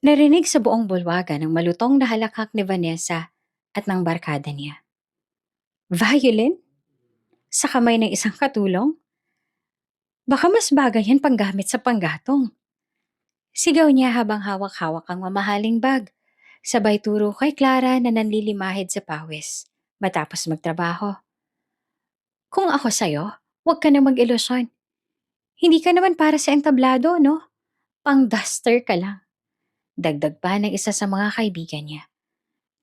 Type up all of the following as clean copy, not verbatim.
Narinig sa buong bulwagan ang malutong na halakhak ni Vanessa at ng barkada niya. Violin? Sa kamay ng isang katulong? Baka mas bagay yan panggamit sa panggatong. Sigaw niya habang hawak-hawak ang mamahaling bag. Sabay turo kay Clara na nanlilimahid sa pawis matapos magtrabaho. Kung ako sa'yo, huwag ka na mag-ilusyon. Hindi ka naman para sa entablado, no? Pang-duster ka lang. Dagdag pa ng isa sa mga kaibigan niya.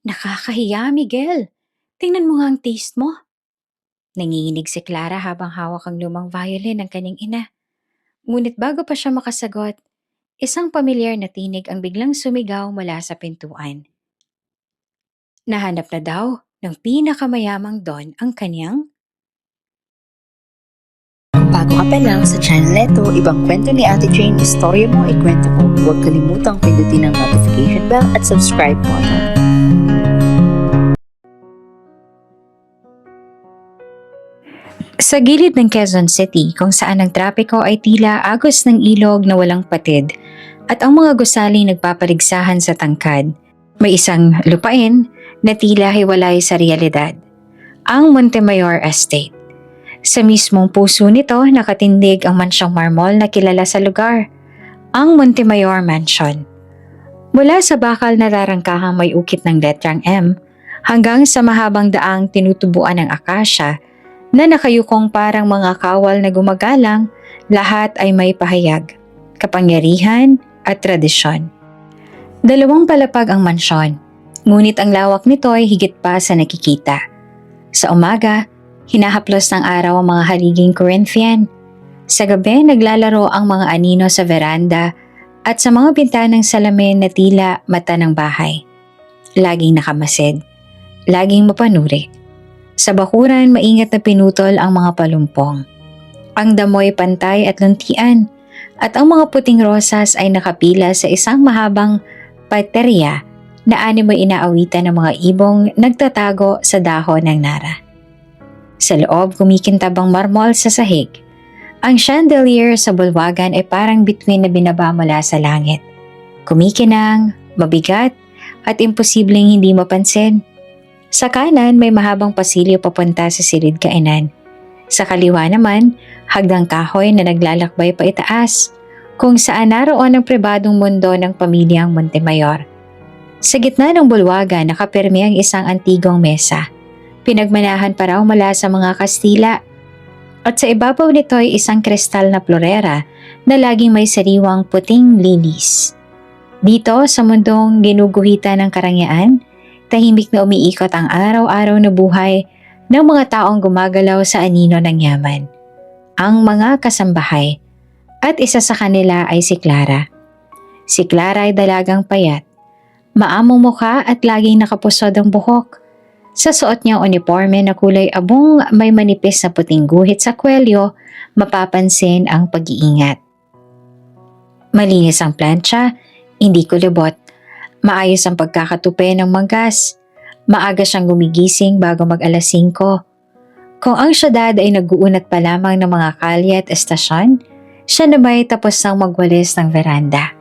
Nakakahiya, Miguel. Tingnan mo nga ang taste mo. Nanginginig si Clara habang hawak ang lumang violin ng kanyang ina. Ngunit bago pa siya makasagot, isang pamilyar na tinig ang biglang sumigaw mula sa pintuan. Nahanap na daw ng pinakamayamang don ang kanyang. Kung bago ka pa lang sa channel neto, ibang kwento ni Ate Jane, istorya mo, ikwento ko. Huwag kalimutang pindutin ang notification bell at subscribe button. Sa gilid ng Quezon City kung saan ang trapiko ay tila agos ng ilog na walang patid at ang mga gusali nagpapaligsahan sa tangkad, may isang lupain na tila hiwalay sa realidad, ang Montemayor Estate. Sa mismong puso nito nakatindig ang mansyong marmol na kilala sa lugar, ang Montemayor Mansion. Mula sa bakal na rarangkahang may ukit ng letrang M hanggang sa mahabang daang tinutubuan ng akasya na nakayukong parang mga kawal na gumagalang, lahat ay may pahayag, kapangyarihan at tradisyon. 2 palapag ang mansyon, ngunit ang lawak nito ay higit pa sa nakikita. Sa umaga, hinahaplos ng araw ang mga haliging Corinthian. Sa gabi, naglalaro ang mga anino sa veranda at sa mga bintanang salamin na tila mata ng bahay. Laging nakamasid, laging mapanuri. Sa bakuran, maingat na pinutol ang mga palumpong. Ang damoy pantay at luntian at ang mga puting rosas ay nakapila sa isang mahabang paterya na animo inaawitan ng mga ibong nagtatago sa dahon ng nara. Sa loob, kumikintabang marmol sa sahig. Ang chandelier sa bulwagan ay parang bituin na binaba mula sa langit. Kumikinang, mabigat at imposibleng hindi mapansin. Sa kanan may mahabang pasilyo papunta sa silid kainan. Sa kaliwa naman, hagdang kahoy na naglalakbay pa itaas, kung saan naroon ang pribadong mundo ng pamilyang Montemayor. Sa gitna ng bulwagan nakapirmi ang isang antigong mesa. Pinagmanahan pa raw mula sa mga Kastila. At sa ibabaw nito ay isang kristal na florera na laging may sariwang puting lilis. Dito sa mundong ginuguhitan ng karangyaan, tahimik na umiikot ang araw-araw na buhay ng mga taong gumagalaw sa anino ng yaman. Ang mga kasambahay, at isa sa kanila ay si Clara. Si Clara ay dalagang payat, maamong mukha at laging nakapusod ang buhok. Sa suot niyang uniforme na kulay abong may manipis na puting guhit sa kwelyo, mapapansin ang pag-iingat. Malinis ang plancha, hindi kulubot. Maayos ang pagkakatupi ng manggas. Maaga siyang gumigising bago mag-alas 5. Kung ang syudad ay nag-uunat pa lamang ng mga kalye at estasyon, siya na may tapos ng magwalis ng veranda.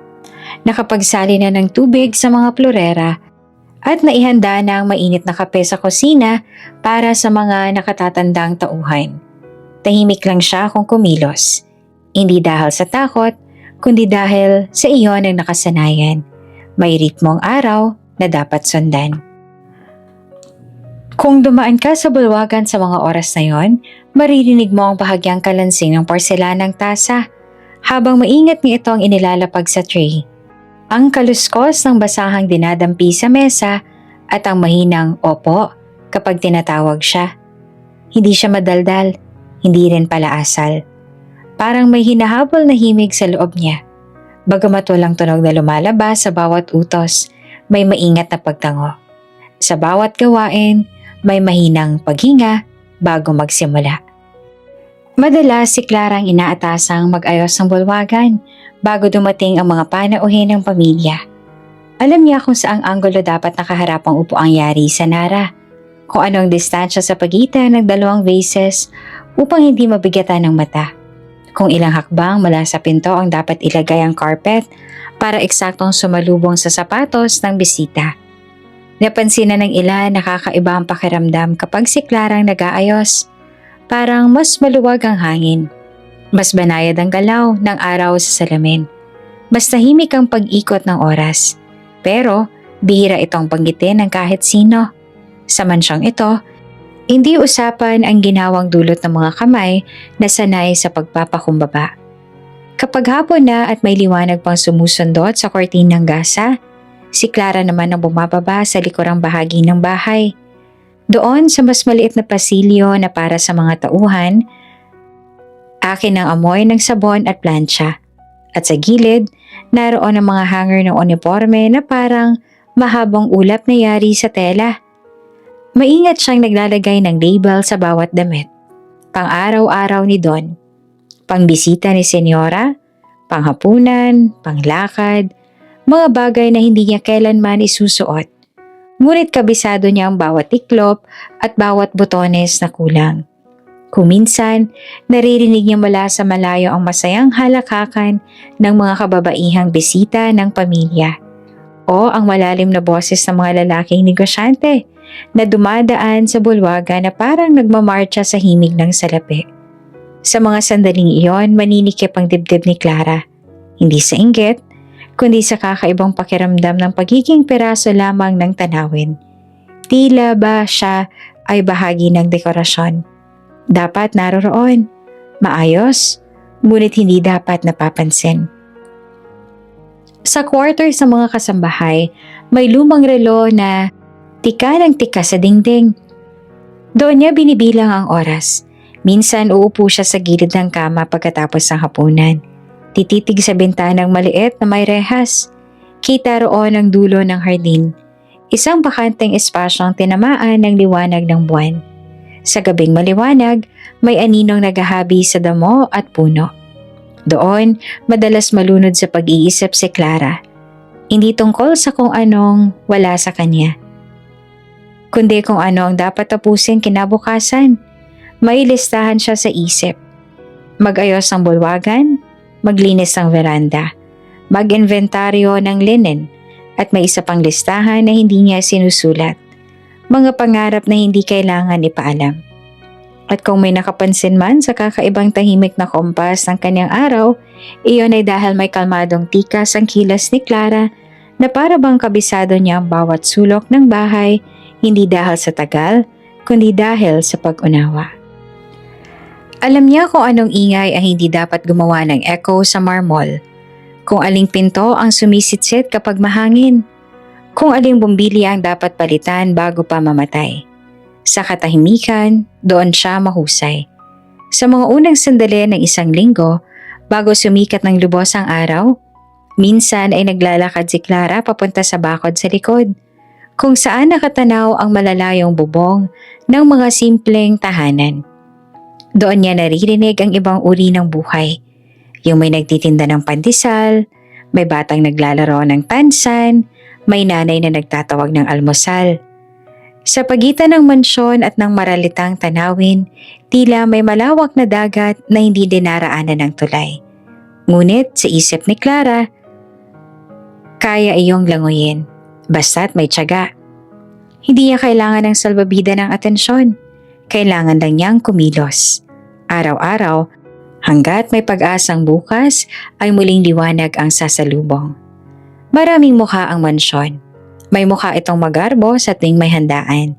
Nakapagsali na ng tubig sa mga florera at naihanda na ang mainit na kape sa kusina para sa mga nakatatandang tauhan. Tahimik lang siya kung kumilos. Hindi dahil sa takot, kundi dahil sa iyon ang nakasanayan. May ritmong araw na dapat sundan. Kung dumaan ka sa bulwagan sa mga oras na yon, maririnig mo ang bahagyang kalansing ng porselanang tasa habang maingat ni ito ang inilalapag sa tray. Ang kaluskos ng basahang dinadampi sa mesa at ang mahinang opo kapag tinatawag siya. Hindi siya madaldal, hindi rin palaasal. Parang may hinahabol na himig sa loob niya. Bagamat walang tunog na lumalabas sa bawat utos, may maingat na pagtango. Sa bawat gawain, may mahinang paghinga bago magsimula. Madalas si Clara ang inaatasang mag-ayos ng bulwagan bago dumating ang mga panauhin ng pamilya. Alam niya kung saang anggulo dapat nakaharap ang upuang yari sa nara, kung ano ang distansya sa pagitan ng 2 vases upang hindi mabigatan ng mata, Kung ilang hakbang mula sa pinto ang dapat ilagay ang carpet para eksaktong sumalubong sa sapatos ng bisita. Napansin na ng ilan nakakaiba ang pakiramdam kapag si Clara ang nag-aayos. Parang mas maluwag ang hangin. Mas banayad ang galaw ng araw sa salamin. Mas tahimik ang pag-ikot ng oras. Pero bihira itong panggitin ng kahit sino. Sa mansyong ito, hindi usapan ang ginawang dulot ng mga kamay na sanay sa pagpapakumbaba. Kapag hapon na at may liwanag pang sumusundot sa kortinang gasa, si Clara naman ang bumababa sa likurang bahagi ng bahay. Doon sa mas maliit na pasilyo na para sa mga tauhan, akin ang amoy ng sabon at plancha. At sa gilid, naroon ang mga hanger ng uniforme na parang mahabang ulap na yari sa tela. Maingat siyang naglalagay ng label sa bawat damit. Pang-araw-araw ni Don. Pangbisita ni Senyora, panghapunan, panglakad, mga bagay na hindi niya kailanman isusuot. Ngunit kabisado niya ang bawat tiklop at bawat botones na kulang. Kuminsan, naririnig niya mula sa malayo ang masayang halakhakan ng mga kababaihang bisita ng pamilya o ang malalim na boses ng mga lalaking negosyante na dumadaan sa bulwaga na parang nagmamarcha sa himig ng salapi. Sa mga sandaling iyon, maninikip ang dibdib ni Clara. Hindi sa inggit, kundi sa kakaibang pakiramdam ng pagiging piraso lamang ng tanawin. Tila ba siya ay bahagi ng dekorasyon? Dapat naroroon, maayos, ngunit hindi dapat napapansin. Sa quarter sa mga kasambahay, may lumang relo na tika ng tika sa dingding. Doon niya binibilang ang oras. Minsan uupo siya sa gilid ng kama pagkatapos ng hapunan. Tititig sa bintanang maliit na may rehas. Kita roon ang dulo ng hardin. Isang bakanteng espasyong tinamaan ng liwanag ng buwan. Sa gabing maliwanag, may aninong naghahabi sa damo at puno. Doon, madalas malunod sa pag-iisip si Clara. Hindi tungkol sa kung anong wala sa kanya, kundi kung ano ang dapat tapusin kinabukasan. May listahan siya sa isip. Mag-ayos ng bulwagan, maglinis ng veranda, mag-inventaryo ng linen, at may isa pang listahan na hindi niya sinusulat. Mga pangarap na hindi kailangan ipaalam. At kung may nakapansin man sa kakaibang tahimik na kompas ng kanyang araw, iyon ay dahil may kalmadong tikas ang kilas ni Clara na para bang kabisado niya ang bawat sulok ng bahay, hindi dahil sa tagal, kundi dahil sa pag-unawa. Alam niya kung anong ingay ang hindi dapat gumawa ng echo sa marmol, kung aling pinto ang sumisitsit kapag mahangin, kung aling bumbilya ang dapat palitan bago pa mamatay. Sa katahimikan, doon siya mahusay. Sa mga unang sandali ng isang linggo, bago sumikat ng lubos ang araw, minsan ay naglalakad si Clara papunta sa bakod sa likod, kung saan nakatanaw ang malalayong bubong ng mga simpleng tahanan. Doon niya naririnig ang ibang uri ng buhay. Yung may nagtitinda ng pandesal, may batang naglalaro ng tansan, may nanay na nagtatawag ng almusal. Sa pagitan ng mansyon at ng maralitang tanawin, tila may malawak na dagat na hindi dinaraanan ng tulay. Ngunit sa isip ni Clara, kaya iyong languyin, basta't may tiyaga. Hindi niya kailangan ng salbabida ng atensyon. Kailangan lang niyang kumilos. Araw-araw, hanggat may pag-asang bukas ay muling liwanag ang sasalubong. Maraming mukha ang mansyon. May mukha itong magarbo sa tuwing may handaan.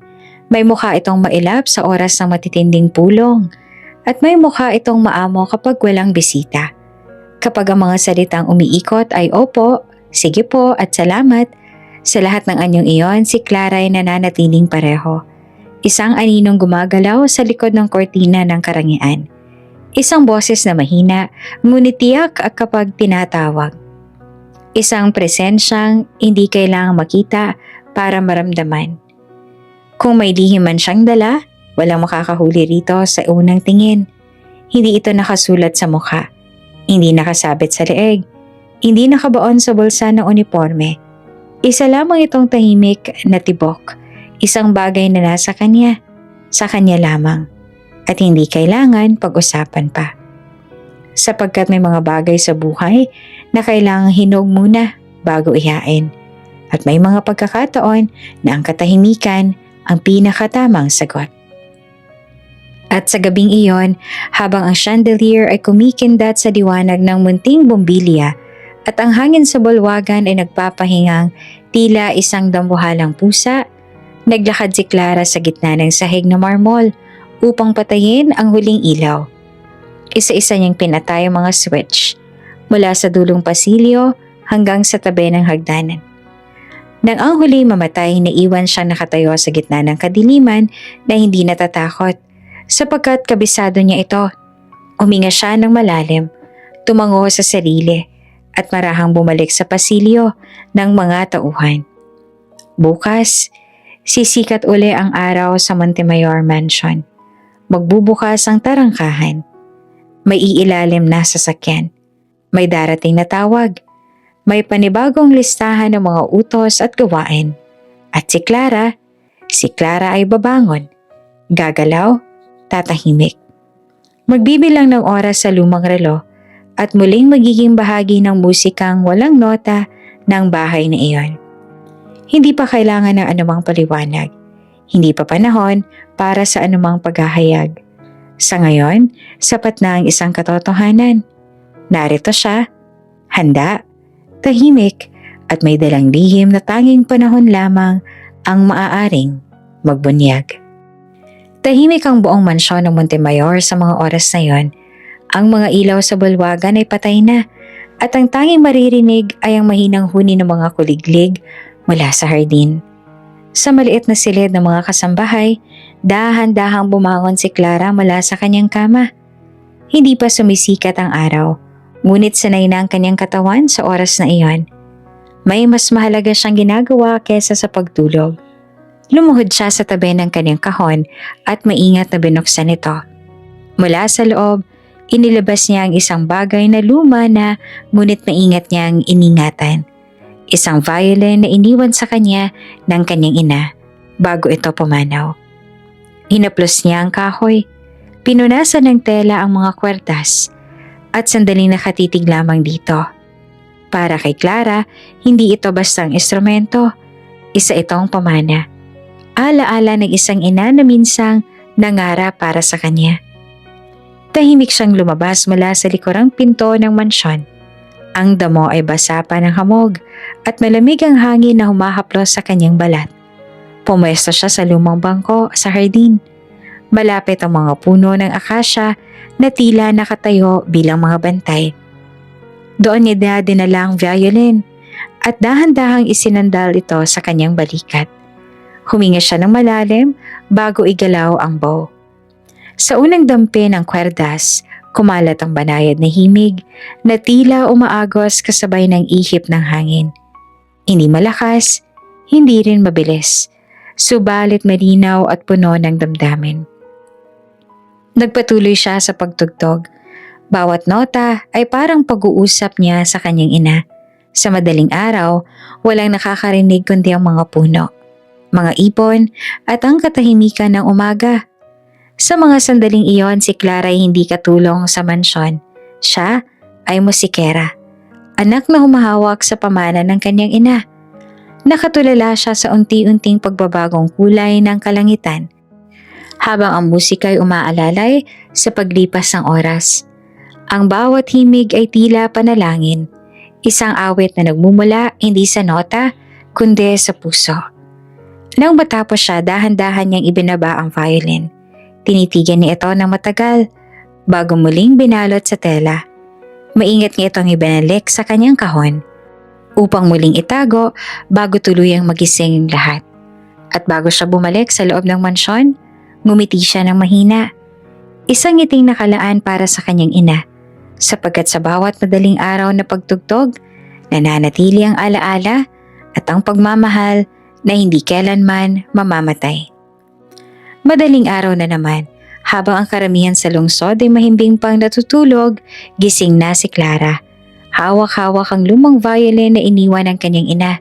May mukha itong mailap sa oras ng matitinding pulong. At may mukha itong maamo kapag walang bisita. Kapag ang mga salitang umiikot ay opo, sige po at salamat, sa lahat ng anyong iyon si Clara ay nananatiling pareho. Isang aninong gumagalaw sa likod ng kortina ng karangian. Isang boses na mahina, ngunit tiyak kapag tinatawag. Isang presensyang hindi kailangang makita para maramdaman. Kung may lihim man siyang dala, walang makakahuli rito sa unang tingin. Hindi ito nakasulat sa mukha, hindi nakasabit sa leeg, hindi nakabaon sa bulsa ng uniforme. Isa lamang itong tahimik na tibok, isang bagay na nasa kanya, sa kanya lamang, at hindi kailangan pag-usapan pa. sapagkat may mga bagay sa buhay na kailangang hinog muna bago ihain. At may mga pagkakataon na ang katahimikan ang pinakatamang sagot. At sa gabing iyon, habang ang chandelier ay kumikindat sa liwanag ng munting bombilya at ang hangin sa bulwagan ay nagpapahingang tila isang dambuhalang pusa, naglakad si Clara sa gitna ng sahig na marmol upang patayin ang huling ilaw. Isa-isa niyang pinatay ang mga switch mula sa dulong pasilyo hanggang sa tabi ng hagdanan. Nang ang huli mamatay, naiwan siyang nakatayo sa gitna ng kadiliman na hindi natatakot sapagkat kabisado niya ito. Huminga siya ng malalim, tumango sa sarili at marahang bumalik sa pasilyo ng mga tauhan. Bukas, sisikat uli ang araw sa Montemayor Mansion. Magbubukas ang tarangkahan. May iilalim na sasakyan. May darating na tawag. May panibagong listahan ng mga utos at gawain. At si Clara ay babangon. Gagalaw, tatahimik. Magbibilang ng oras sa lumang relo at muling magiging bahagi ng musikang walang nota ng bahay na iyon. Hindi pa kailangan ng anumang paliwanag. Hindi pa panahon para sa anumang paghahayag. Sa ngayon, sapat na ang isang katotohanan. Narito siya, handa, tahimik at may dalang lihim na tanging panahon lamang ang maaaring magbunyag. Tahimik ang buong mansyon ng Montemayor sa mga oras na yon. Ang mga ilaw sa bulwagan ay patay na at ang tanging maririnig ay ang mahinang huni ng mga kuliglig mula sa hardin. Sa maliit na silid ng mga kasambahay, dahan-dahang bumangon si Clara mula sa kanyang kama. Hindi pa sumisikat ang araw, ngunit sanay na ang kanyang katawan sa oras na iyon. May mas mahalaga siyang ginagawa kaysa sa pagtulog. Lumuhod siya sa tabi ng kanyang kahon at maingat na binuksan ito. Mula sa loob, inilabas niya ang isang bagay na luma na ngunit maingat niyang iningatan. Isang violin na iniwan sa kanya ng kanyang ina bago ito pumanaw. Hinaplos niya ang kahoy, pinunasan ng tela ang mga kwertas at sandaling nakatitig lamang dito. Para kay Clara, hindi ito bastang instrumento, isa itong pamana. Alaala ng isang ina na minsang nangarap para sa kanya. Tahimik siyang lumabas mula sa likurang pinto ng mansyon. Ang damo ay basa pa ng hamog at malamig ang hangin na humahaplos sa kanyang balat. Pumwesto siya sa lumang bangko sa hardin. Malapit ang mga puno ng akasya na tila nakatayo bilang mga bantay. Doon niya dinala ang violin at dahan-dahang isinandal ito sa kanyang balikat. Huminga siya ng malalim bago igalaw ang bow. Sa unang dampi ng kwerdas, kumalat ang banayad na himig na tila umaagos kasabay ng ihip ng hangin. Hindi malakas, hindi rin mabilis, subalit malinaw at puno ng damdamin. Nagpatuloy siya sa pagtugtog. Bawat nota ay parang pag-uusap niya sa kanyang ina. Sa madaling araw, walang nakakarinig kundi ang mga puno, mga ibon at ang katahimikan ng umaga. Sa mga sandaling iyon, si Clara ay hindi katulong sa mansyon. Siya ay musikera, anak na humahawak sa pamana ng kanyang ina. Nakatulala siya sa unti-unting pagbabagong kulay ng kalangitan, habang ang musika ay umaalalay sa paglipas ng oras. Ang bawat himig ay tila panalangin, isang awit na nagmumula hindi sa nota, kundi sa puso. Nang matapos siya, dahan-dahan niyang ibinaba ang violin. Tinitigan niya ito ng matagal bago muling binalot sa tela. Maingat niya itong ibinalik sa kanyang kahon upang muling itago bago tuluyang magising lahat. At bago siya bumalik sa loob ng mansyon, ngumiti siya ng mahina. Isang ngiting nakalaan para sa kanyang ina, sapagkat sa bawat madaling araw na pagtugtog, nananatili ang alaala at ang pagmamahal na hindi kailanman mamamatay. Madaling araw na naman, habang ang karamihan sa lungsod ay mahimbing pang natutulog, gising na si Clara. Hawak-hawak ang lumang violin na iniwan ng kanyang ina.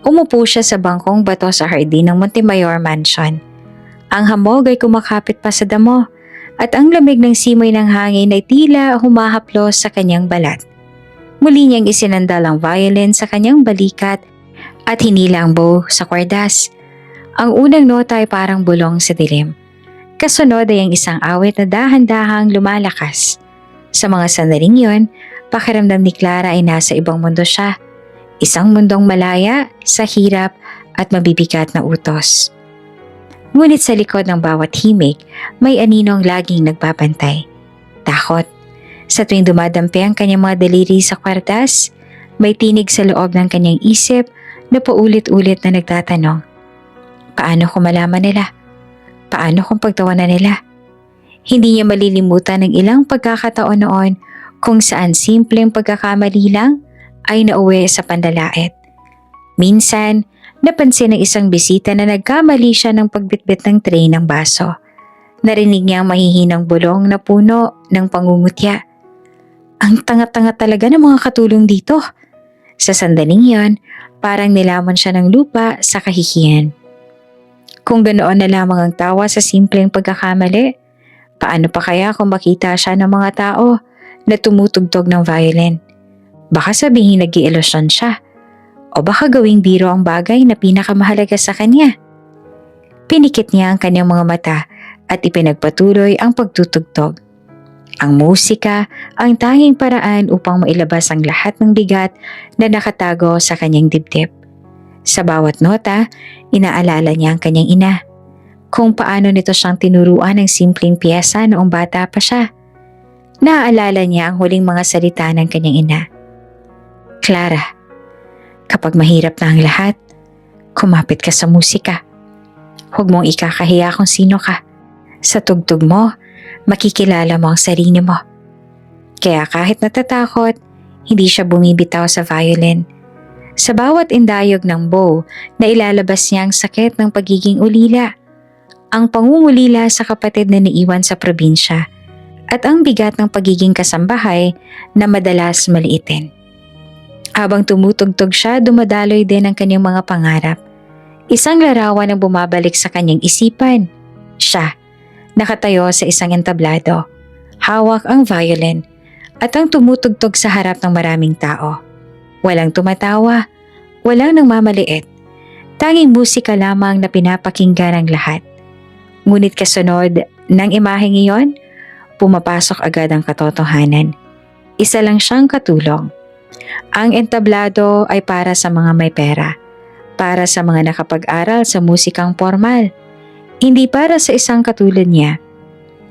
Umupo siya sa bangkong bato sa hardin ng Montemayor Mansion. Ang hamog ay kumakapit pa sa damo at ang lamig ng simoy ng hangin ay tila humahaplos sa kanyang balat. Muli niyang isinandal ang violin sa kanyang balikat at hinila ang bow sa kwardas. Ang unang nota ay parang bulong sa dilim. Kasunod ay ang isang awit na dahan-dahang lumalakas. Sa mga sandaling yon, pakiramdam ni Clara ay nasa ibang mundo siya. Isang mundong malaya, sa hirap at mabibigat na utos. Ngunit sa likod ng bawat himig, may aninong laging nagbabantay. Takot. Sa tuwing dumadampi ang kanyang mga daliri sa kwartas, may tinig sa loob ng kanyang isip na paulit-ulit na nagtatanong, paano kung malaman nila? Paano kung pagtawanan nila? Hindi niya malilimutan ng ilang pagkakataon noon kung saan simpleng pagkakamali lang ay nauwi sa pandalait. Minsan, napansin ng isang bisita na nagkamali siya ng pagbitbit ng tray ng baso. Narinig niya ang mahihinang bulong na puno ng pangungutya. Ang tanga-tanga talaga ng mga katulong dito. Sa sandaling yon, parang nilamon siya ng lupa sa kahihiyan. Kung ganoon na lamang ang tawa sa simpleng pagkakamali, paano pa kaya kung makita siya ng mga tao na tumutugtog ng violin? Baka sabihin nag-iilusyon siya, o baka gawing biro ang bagay na pinakamahalaga sa kanya. Pinikit niya ang kanyang mga mata at ipinagpatuloy ang pagtutugtog. Ang musika ang tanging paraan upang mailabas ang lahat ng bigat na nakatago sa kanyang dibdib. Sa bawat nota, inaalala niya ang kanyang ina. Kung paano nito siyang tinuruan ng simpleng piyesa noong bata pa siya. Naaalala niya ang huling mga salita ng kanyang ina. Clara, kapag mahirap na ang lahat, kumapit ka sa musika. Huwag mong ikakahiya kung sino ka. Sa tugtog mo, makikilala mo ang sarili mo. Kaya kahit natatakot, hindi siya bumibitaw sa violin. Sa bawat indayog ng bow, na ilalabas niya ang sakit ng pagiging ulila, ang pangungulila sa kapatid na naiwan sa probinsya, at ang bigat ng pagiging kasambahay na madalas maliitin. Habang tumutugtog siya, dumadaloy din ang kanyang mga pangarap. Isang larawan ang bumabalik sa kanyang isipan. Siya, nakatayo sa isang entablado, hawak ang violin, at ang tumutugtog sa harap ng maraming tao. Walang tumatawa, walang nangmamaliit. Tanging musika lamang na pinapakinggan ng lahat. Ngunit kasunod ng imaheng iyon, pumapasok agad ang katotohanan. Isa lang siyang katulong. Ang entablado ay para sa mga may pera, para sa mga nakapag-aral sa musikang formal, hindi para sa isang katulad niya.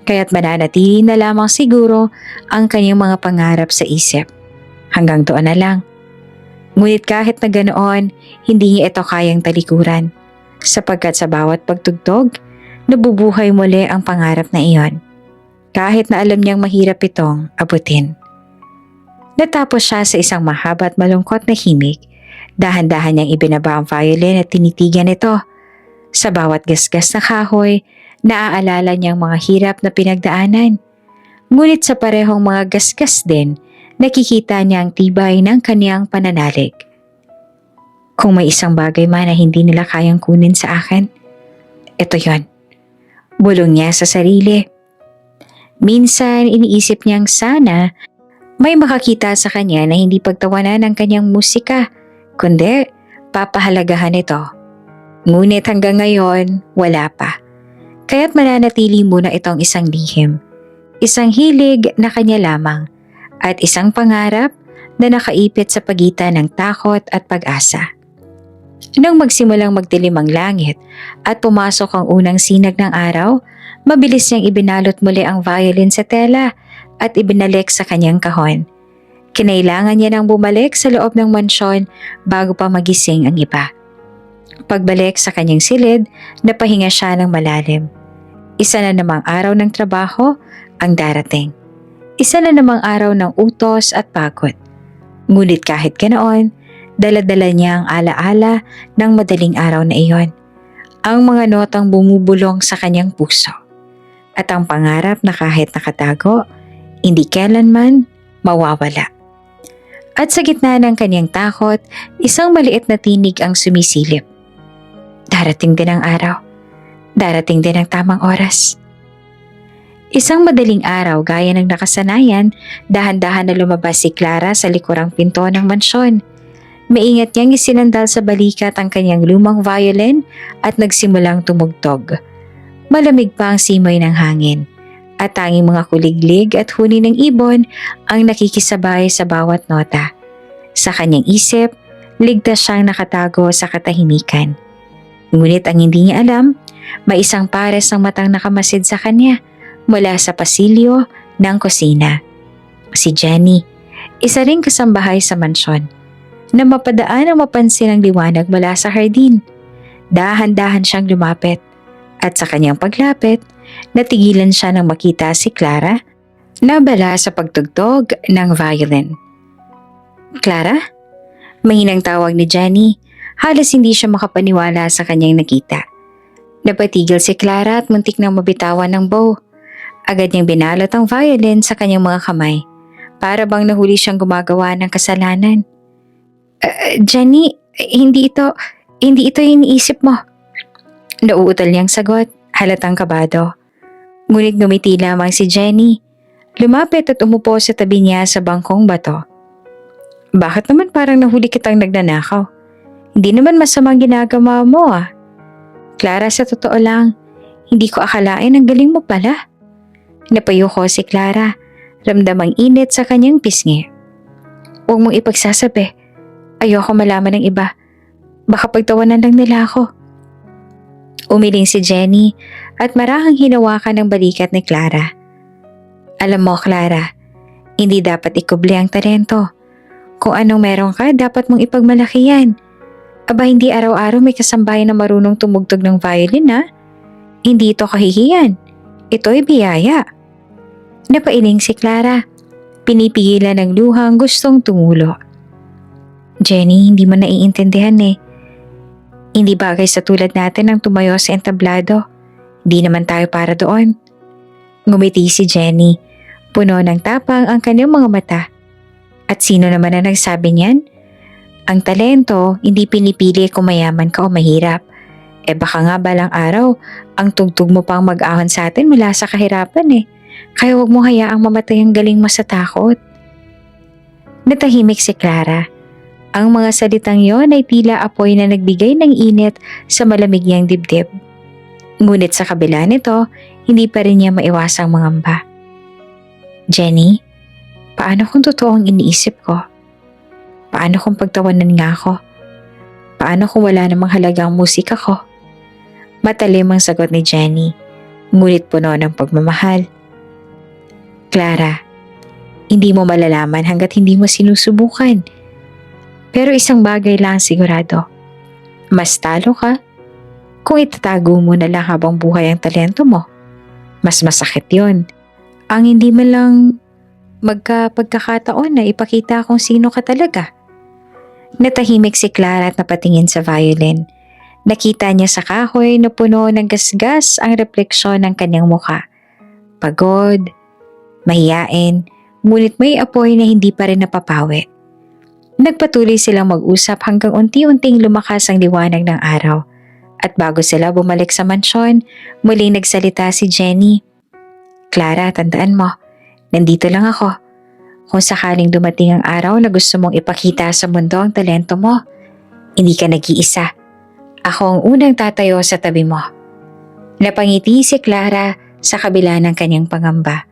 Kaya't mananatili na lamang siguro ang kanyang mga pangarap sa isip. Hanggang doon na lang. Ngunit kahit na ganoon, hindi niya ito kayang talikuran, sapagkat sa bawat pagtugtog, nabubuhay muli ang pangarap na iyon. Kahit na alam niyang mahirap itong abutin. Natapos siya sa isang mahaba at malungkot na himig. Dahan-dahan niyang ibinaba ang violin at tinitigan ito. Sa bawat gasgas na kahoy, naaalala niyang mga hirap na pinagdaanan. Ngunit sa parehong mga gasgas din, nakikita niya ang tibay ng kaniyang pananalig. Kung may isang bagay man na hindi nila kayang kunin sa akin, ito yon. Bulong niya sa sarili. Minsan iniisip niyang sana may makakita sa kanya na hindi pagtawanan ng kanyang musika, kundi papahalagahan ito. Ngunit hanggang ngayon, wala pa. Kaya't mananatili muna itong isang lihim, isang hilig na kanya lamang, at isang pangarap na nakaipit sa pagitan ng takot at pag-asa. Nang magsimulang magdilim ang langit at pumasok ang unang sinag ng araw, mabilis niyang ibinalot muli ang violin sa tela at ibinalik sa kanyang kahon. Kinailangan niya nang bumalik sa loob ng mansyon bago pa magising ang iba. Pagbalik sa kanyang silid, napahinga siya ng malalim. Isa na namang araw ng trabaho ang darating. Isa na namang araw ng utos at pagod. Ngunit kahit ganoon, dala-dala niya ang alaala ng madaling araw na iyon. Ang mga notang bumubulong sa kanyang puso. At ang pangarap na kahit nakatago, hindi kailanman mawawala. At sa gitna ng kanyang takot, isang maliit na tinig ang sumisilip. Darating din ang araw. Darating din ang tamang oras. Isang madaling araw gaya ng nakasanayan, dahan-dahan na lumabas si Clara sa likurang pinto ng mansyon. Maingat niyang isinandal sa balikat ang kanyang lumang violin at nagsimulang tumugtog. Malamig pa ang simoy ng hangin at tanging mga kuliglig at huni ng ibon ang nakikisabay sa bawat nota. Sa kanyang isip, ligtas siyang nakatago sa katahimikan. Ngunit ang hindi niya alam, may isang pares ng matang nakamasid sa kanya mula sa pasilyo ng kusina. Si Jenny, isa ring kasambahay sa mansyon, na mapadaan ang mapansin ang liwanag mula sa hardin. Dahan-dahan siyang lumapit at sa kanyang paglapit, natigilan siya nang makita si Clara na abala sa pagtugtog ng violin. "Clara?" Mahinang tawag ni Jenny. Halos hindi siya makapaniwala sa kanyang nakita. Napatigil si Clara at muntik nang mabitawan ng bow. Agad niyang binalot ang violin sa kanyang mga kamay, para bang nahuli siyang gumagawa ng kasalanan. Jenny, hindi ito yung iniisip mo." Nauutal niyang sagot, halatang kabado. Ngunit ngumiti lamang si Jenny. Lumapit at umupo sa tabi niya sa bangkong bato. "Bakit naman parang nahuli kitang nagnanakaw? Hindi naman masamang ginagawa mo ah." "Clara, sa totoo lang, hindi ko akalain ang galing mo pala." Napayuko si Clara, ramdam ang init sa kanyang pisngi. "Huwag mong ipagsasabi. Ayoko malaman ng iba. Baka pagtawanan lang nila ako." Umiling si Jenny at marahang hinawakan ng balikat ni Clara. "Alam mo, Clara, hindi dapat ikubli ang talento. Kung anong meron ka, dapat mong ipagmalaki yan. Aba, hindi araw-araw may kasambahay na marunong tumugtog ng violin ha? Hindi ito kahihiyan. Ito'y biyaya." Napailing si Clara. Pinipigilan ng luhang gustong tumulo. "Jenny, hindi mo naiintindihan eh. Hindi bagay sa tulad natin ang tumayo sa entablado. Hindi naman tayo para doon." Ngumiti si Jenny. Puno ng tapang ang kanyang mga mata. "At sino naman ang nagsabi niyan? Ang talento, hindi pinipili kung mayaman ka o mahirap. Baka nga balang araw, ang tugtog mo pang mag-ahon sa atin mula sa kahirapan eh. Kaya huwag mo hayaang mamatay ang galing mo sa takot." Natahimik si Clara. Ang mga salitang yon ay tila apoy na nagbigay ng init sa malamig niyang dibdib. Ngunit sa kabila nito, hindi pa rin niya maiwasang mangamba. "Jenny, paano kung totoo ang iniisip ko? Paano kung pagtawanan nga ako? Paano kung wala namang halagang musika ko?" Matalim ang sagot ni Jenny, ngunit puno ng pagmamahal. "Clara, hindi mo malalaman hanggat hindi mo sinusubukan. Pero isang bagay lang sigurado. Mas talo ka kung itatago mo na lang habang buhay ang talento mo. Mas masakit yon. Ang hindi man lang pagkakataon na ipakita kung sino ka talaga." Natahimik si Clara at napatingin sa violin. Nakita niya sa kahoy na puno ng gasgas ang refleksyon ng kanyang mukha. Pagod, mahiyain, ngunit may apoy na hindi pa rin napapawi. Nagpatuloy silang mag-usap hanggang unti-unting lumakas ang liwanag ng araw. At bago sila bumalik sa mansyon, muling nagsalita si Jenny. "Clara, tandaan mo, nandito lang ako. Kung sakaling dumating ang araw na gusto mong ipakita sa mundo ang talento mo, hindi ka nag-iisa. Ako ang unang tatayo sa tabi mo." Napangiti si Clara sa kabila ng kanyang pangamba.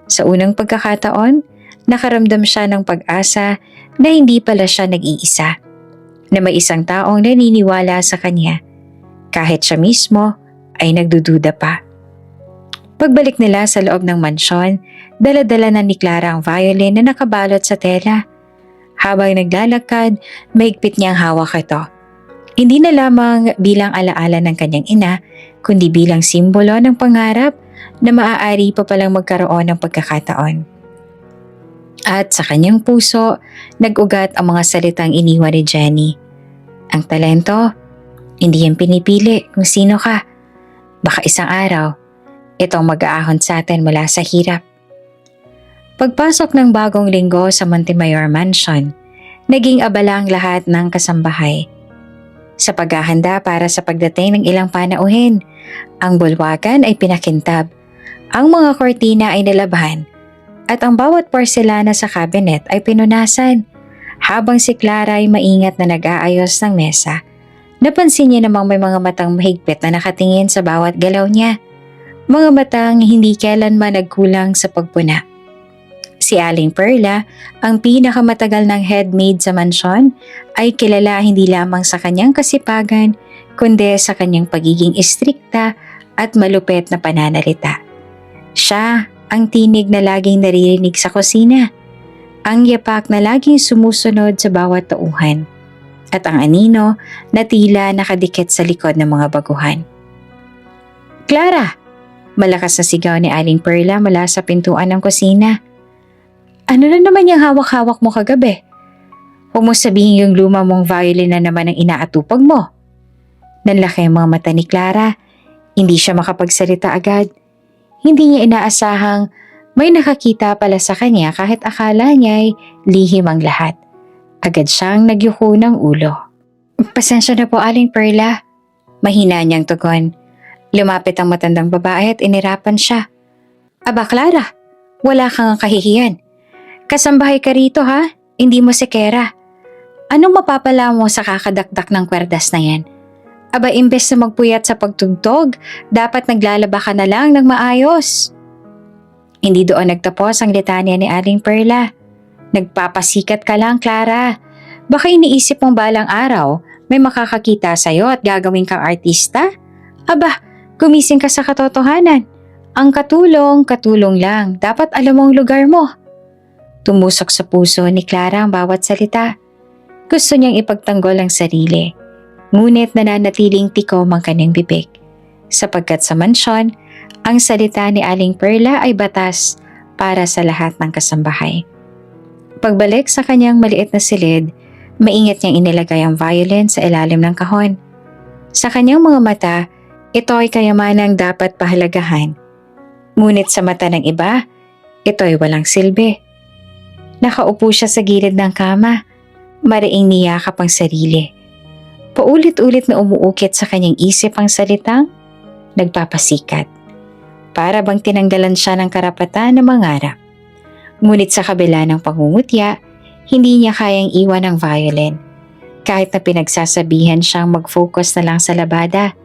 Sa unang pagkakataon, nakaramdam siya ng pag-asa na hindi pala siya nag-iisa. Na may isang taong naniniwala sa kanya, kahit siya mismo ay nagdududa pa. Pagbalik nila sa loob ng mansyon, dala-dala na ni Clara ang violin na nakabalot sa tela. Habang naglalakad, mahigpit niyang hawak ito. Hindi na lamang bilang alaala ng kanyang ina, kundi bilang simbolo ng pangarap na maaari pa palang magkaroon ng pagkakataon. At sa kanyang puso, nag-ugat ang mga salitang iniwan ni Jenny. Ang talento, hindi yan pinipili kung sino ka. Baka isang araw, itong mag-aahon sa atin mula sa hirap. Pagpasok ng bagong linggo sa Montemayor Mansion, naging abala ang lahat ng kasambahay. Sa paghahanda para sa pagdating ng ilang panauhin, ang bulwagan ay pinakintab. Ang mga kortina ay nalabhan at ang bawat porselana sa cabinet ay pinunasan. Habang si Clara ay maingat na nag-aayos ng mesa, napansin niya namang may mga matang mahigpit na nakatingin sa bawat galaw niya. Mga matang hindi kailanman nagkulang sa pagpuna. Si Aling Perla, ang pinakamatagal ng head maid sa mansyon, ay kilala hindi lamang sa kanyang kasipagan, kundi sa kanyang pagiging istrikta at malupet na pananalita. Siya ang tinig na laging naririnig sa kusina, ang yapak na laging sumusunod sa bawat tauhan, at ang anino na tila nakadikit sa likod ng mga baguhan. "Clara!" Malakas na sigaw ni Aling Perla mula sa pintuan ng kusina. "Ano na naman yung hawak-hawak mo kagabi? Huwag mo sabihin yung luma mong violin na naman ang inaatupag mo." Nanlaki ang mga mata ni Clara. Hindi siya makapagsalita agad. Hindi niya inaasahang may nakakita pala sa kanya kahit akala niya'y lihim ang lahat. Agad siyang nagyuko ng ulo. "Pasensya na po, Aling Perla." Mahina niyang tugon. Lumapit ang matandang babae at inirapan siya. "Aba Clara, wala kang kahihiyan. Kasambahay ka rito ha, hindi mo si Kera. Anong mapapala mo sa kakadakdak ng kwerdas na yan? Aba imbes na magpuyat sa pagtugtog, dapat naglalaba ka na lang ng maayos." Hindi doon nagtapos ang litanya ni Aling Perla. "Nagpapasikat ka lang, Clara. Baka iniisip mong balang araw may makakakita sa'yo at gagawin kang artista? Aba, gumising ka sa katotohanan. Ang katulong, katulong lang. Dapat alam mo ang lugar mo." Tumusok sa puso ni Clara ang bawat salita. Gusto niyang ipagtanggol ang sarili. Ngunit nananatiling tikom ang kanyang bibig. Sapagkat sa mansyon, ang salita ni Aling Perla ay batas para sa lahat ng kasambahay. Pagbalik sa kanyang maliit na silid, maingat niyang inilagay ang violin sa ilalim ng kahon. Sa kanyang mga mata, ito ay kayamanang dapat pahalagahan. Ngunit sa mata ng iba, ito ay walang silbi. Nakaupo siya sa gilid ng kama, mariing niyakap ang sarili. Paulit-ulit na umuukit sa kanyang isip ang salitang nagpapasikat. Para bang tinanggalan siya ng karapatan na mangarap. Ngunit sa kabila ng pangungutya, hindi niya kayang iwan ang violin. Kahit na pinagsasabihan siyang mag-focus na lang sa labada.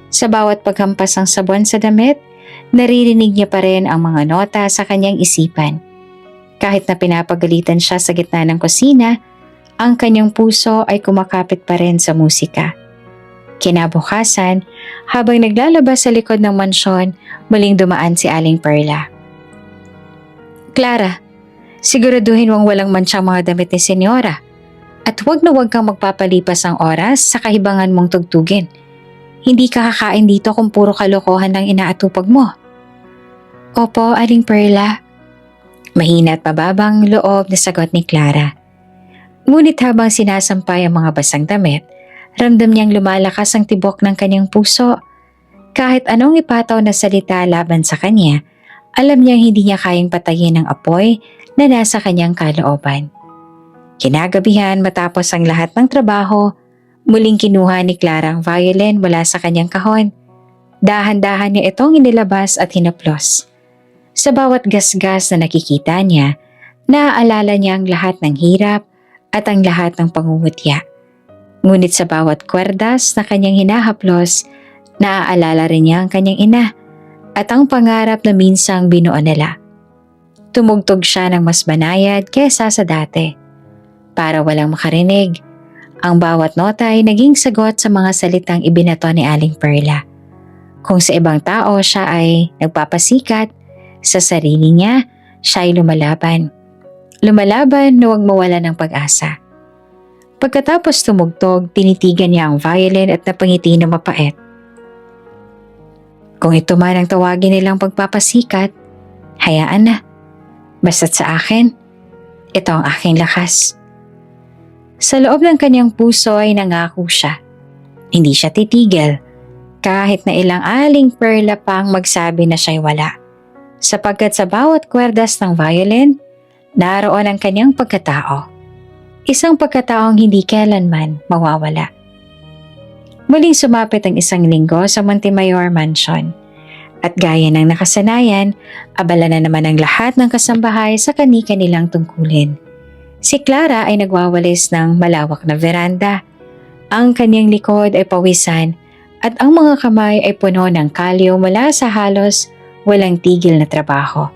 Sa bawat paghampas ng sabon sa damit, naririnig niya pa rin ang mga nota sa kanyang isipan. Kahit na pinapagalitan siya sa gitna ng kusina, ang kanyang puso ay kumakapit pa rin sa musika. Kinabukasan, habang naglalabas sa likod ng mansyon, muling dumaan si Aling Perla. "Clara, siguraduhin mong walang mansyang mga damit ni Senyora. At huwag na huwag kang magpapalipas ang oras sa kahibangan mong tugtugin. Hindi ka kakain dito kung puro kalokohan ang inaatupag mo." "Opo, Aling Perla." Mahina at mababang loob na sagot ni Clara. Ngunit habang sinasampay ang mga basang damit, ramdam niyang lumalakas ang tibok ng kanyang puso. Kahit anong ipataw na salita laban sa kanya, alam niyang hindi niya kayang patayin ang apoy na nasa kanyang kalooban. Kinagabihan matapos ang lahat ng trabaho, muling kinuha ni Clara ang violin mula sa kanyang kahon. Dahan-dahan niya itong inilabas at hinaplos. Sa bawat gasgas na nakikita niya, naaalala niya ang lahat ng hirap at ang lahat ng pangungutya. Ngunit sa bawat kwerdas na kanyang hinahaplos, naaalala rin niya ang kanyang ina at ang pangarap na minsang binuo nila. Tumugtog siya ng mas banayad kesa sa dati. Para walang makarinig, ang bawat nota ay naging sagot sa mga salitang ibinato ni Aling Perla. Kung sa ibang tao siya ay nagpapasikat, sa sarili niya, siya ay lumalaban. Lumalaban na huwag mawala ng pag-asa. Pagkatapos tumugtog, tinitigan niya ang violin at napangiti na mapait. Kung ito man ang tawagin nilang pagpapasikat, hayaan na. Basta't sa akin, ito ang aking lakas. Sa loob ng kanyang puso ay nangako siya. Hindi siya titigil, kahit na ilang Aling Perla pang magsabi na siya'y wala. Sapagkat sa bawat kwerdas ng violin, naroon ang kanyang pagkatao. Isang pagkataong hindi kailanman mawawala. Muling sumapit ang isang linggo sa Montemayor Mansion. At gaya ng nakasanayan, abala na naman ang lahat ng kasambahay sa kani-kanilang tungkulin. Si Clara ay nagwawalis ng malawak na veranda. Ang kanyang likod ay pawisan at ang mga kamay ay puno ng kalyo mula sa halos walang tigil na trabaho.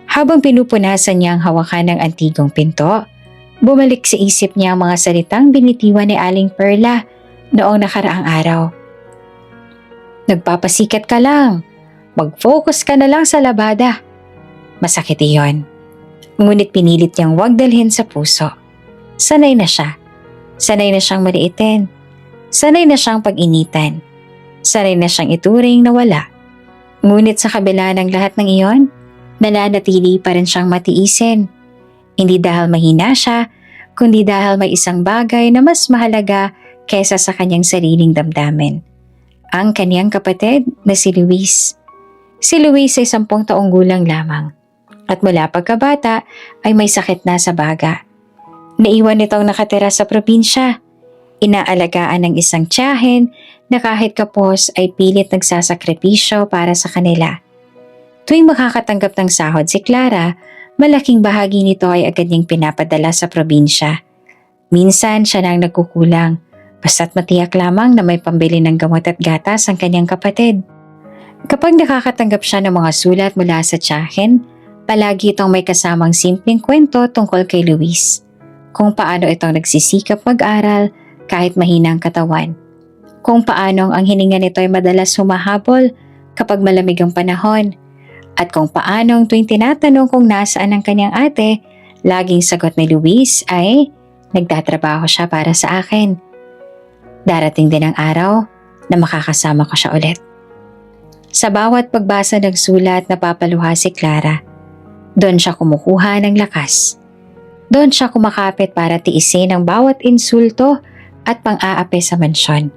Habang pinupunasan niya ang hawakan ng antigong pinto, bumalik sa isip niya ang mga salitang binitiwan ni Aling Perla noong nakaraang araw. Nagpapasikat ka lang. Mag-focus ka na lang sa labada. Masakit iyon. Ngunit pinilit niyang huwag dalhin sa puso. Sanay na siya. Sanay na siyang maliitin. Sanay na siyang pag-initan. Sanay na siyang ituring na wala. Ngunit sa kabila ng lahat ng iyon, nananatili pa rin siyang matiisin. Hindi dahil mahina siya, kundi dahil may isang bagay na mas mahalaga kaysa sa kanyang sariling damdamin. Ang kaniyang kapatid na si Luis. Si Luis ay 10 taong gulang lamang at mula pagkabata ay may sakit na sa baga. Naiwan itong nakatira sa probinsya. Inaalagaan ng isang tiyahin na kahit kapos ay pilit nagsasakripisyo para sa kanila. Tuwing makakatanggap ng sahod si Clara, malaking bahagi nito ay agad niyang pinapadala sa probinsya. Minsan siya nang nagkukulang. Basta't matiyak lamang na may pambili ng gamot at gatas ang kanyang kapatid. Kapag nakakatanggap siya ng mga sulat mula sa tiyahin, palagi itong may kasamang simpleng kwento tungkol kay Luis. Kung paano itong nagsisikap mag-aral kahit mahina ang katawan. Kung paano ang hininga nito ay madalas humahabol kapag malamig ang panahon. At kung paano tuwing tinatanong kung nasaan ang kanyang ate, laging sagot ni Luis ay nagtatrabaho siya para sa akin. Darating din ang araw na makakasama ko siya ulit. Sa bawat pagbasa ng sulat na papaluha si Clara, doon siya kumukuha ng lakas. Doon siya kumakapit para tiisin ang bawat insulto at pang-aapi sa mansyon.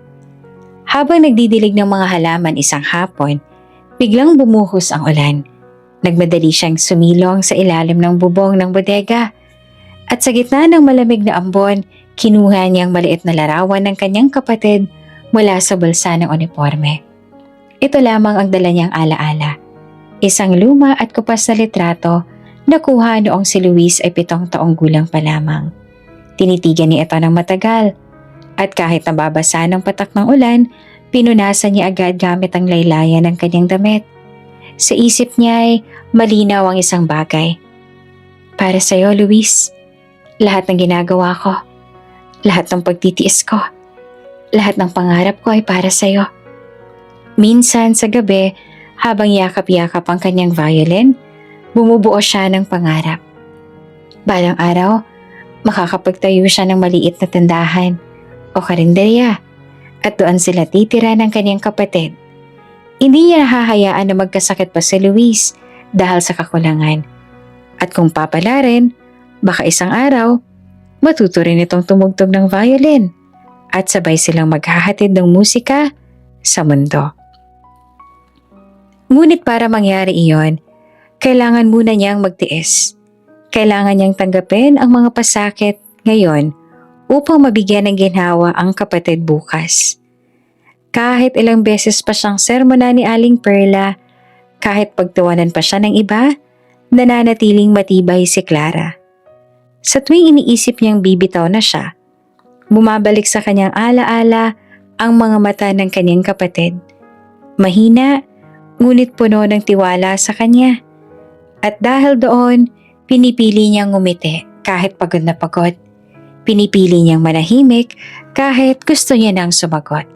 Habang nagdidilig ng mga halaman isang hapon, biglang bumuhos ang ulan. Nagmadali siyang sumilong sa ilalim ng bubong ng bodega. At sa gitna ng malamig na ambon, kinuha niyang maliit na larawan ng kanyang kapatid mula sa bulsa ng uniforme. Ito lamang ang dala niyang alaala. Isang luma at kupas na litrato na kuha noong si Luis ay 7 taong gulang pa lamang. Tinitigan niya ito ng matagal. At kahit nababasa ng patak ng ulan, pinunasan niya agad gamit ang laylayan ng kanyang damit. Sa isip niya ay malinaw ang isang bagay. Para sa'yo, Luis. Lahat ng ginagawa ko. Lahat ng pagtitiis ko. Lahat ng pangarap ko ay para sa'yo. Minsan sa gabi, habang yakap-yakap ang kanyang violin, bumubuo siya ng pangarap. Balang araw, makakapagtayo siya ng maliit na tindahan o karinderya at doon sila titira ng kanyang kapatid. Hindi niya nahahayaan na magkasakit pa si Luis dahil sa kakulangan. At kung papala rin, baka isang araw, matuto rin itong tumugtog ng violin at sabay silang maghahatid ng musika sa mundo. Ngunit para mangyari iyon, kailangan muna niyang magtiis. Kailangan niyang tanggapin ang mga pasakit ngayon upang mabigyan ng ginhawa ang kapatid bukas. Kahit ilang beses pa siyang sermona ni Aling Perla, kahit pagtawanan pa siya ng iba, nananatiling matibay si Clara. Sa tuwing iniisip niyang bibitaw na siya, bumabalik sa kanyang alaala ang mga mata ng kanyang kapatid. Mahina, ngunit puno ng tiwala sa kanya. At dahil doon, pinipili niyang ngumiti kahit pagod na pagod. Pinipili niyang manahimik kahit gusto niya nang sumagot.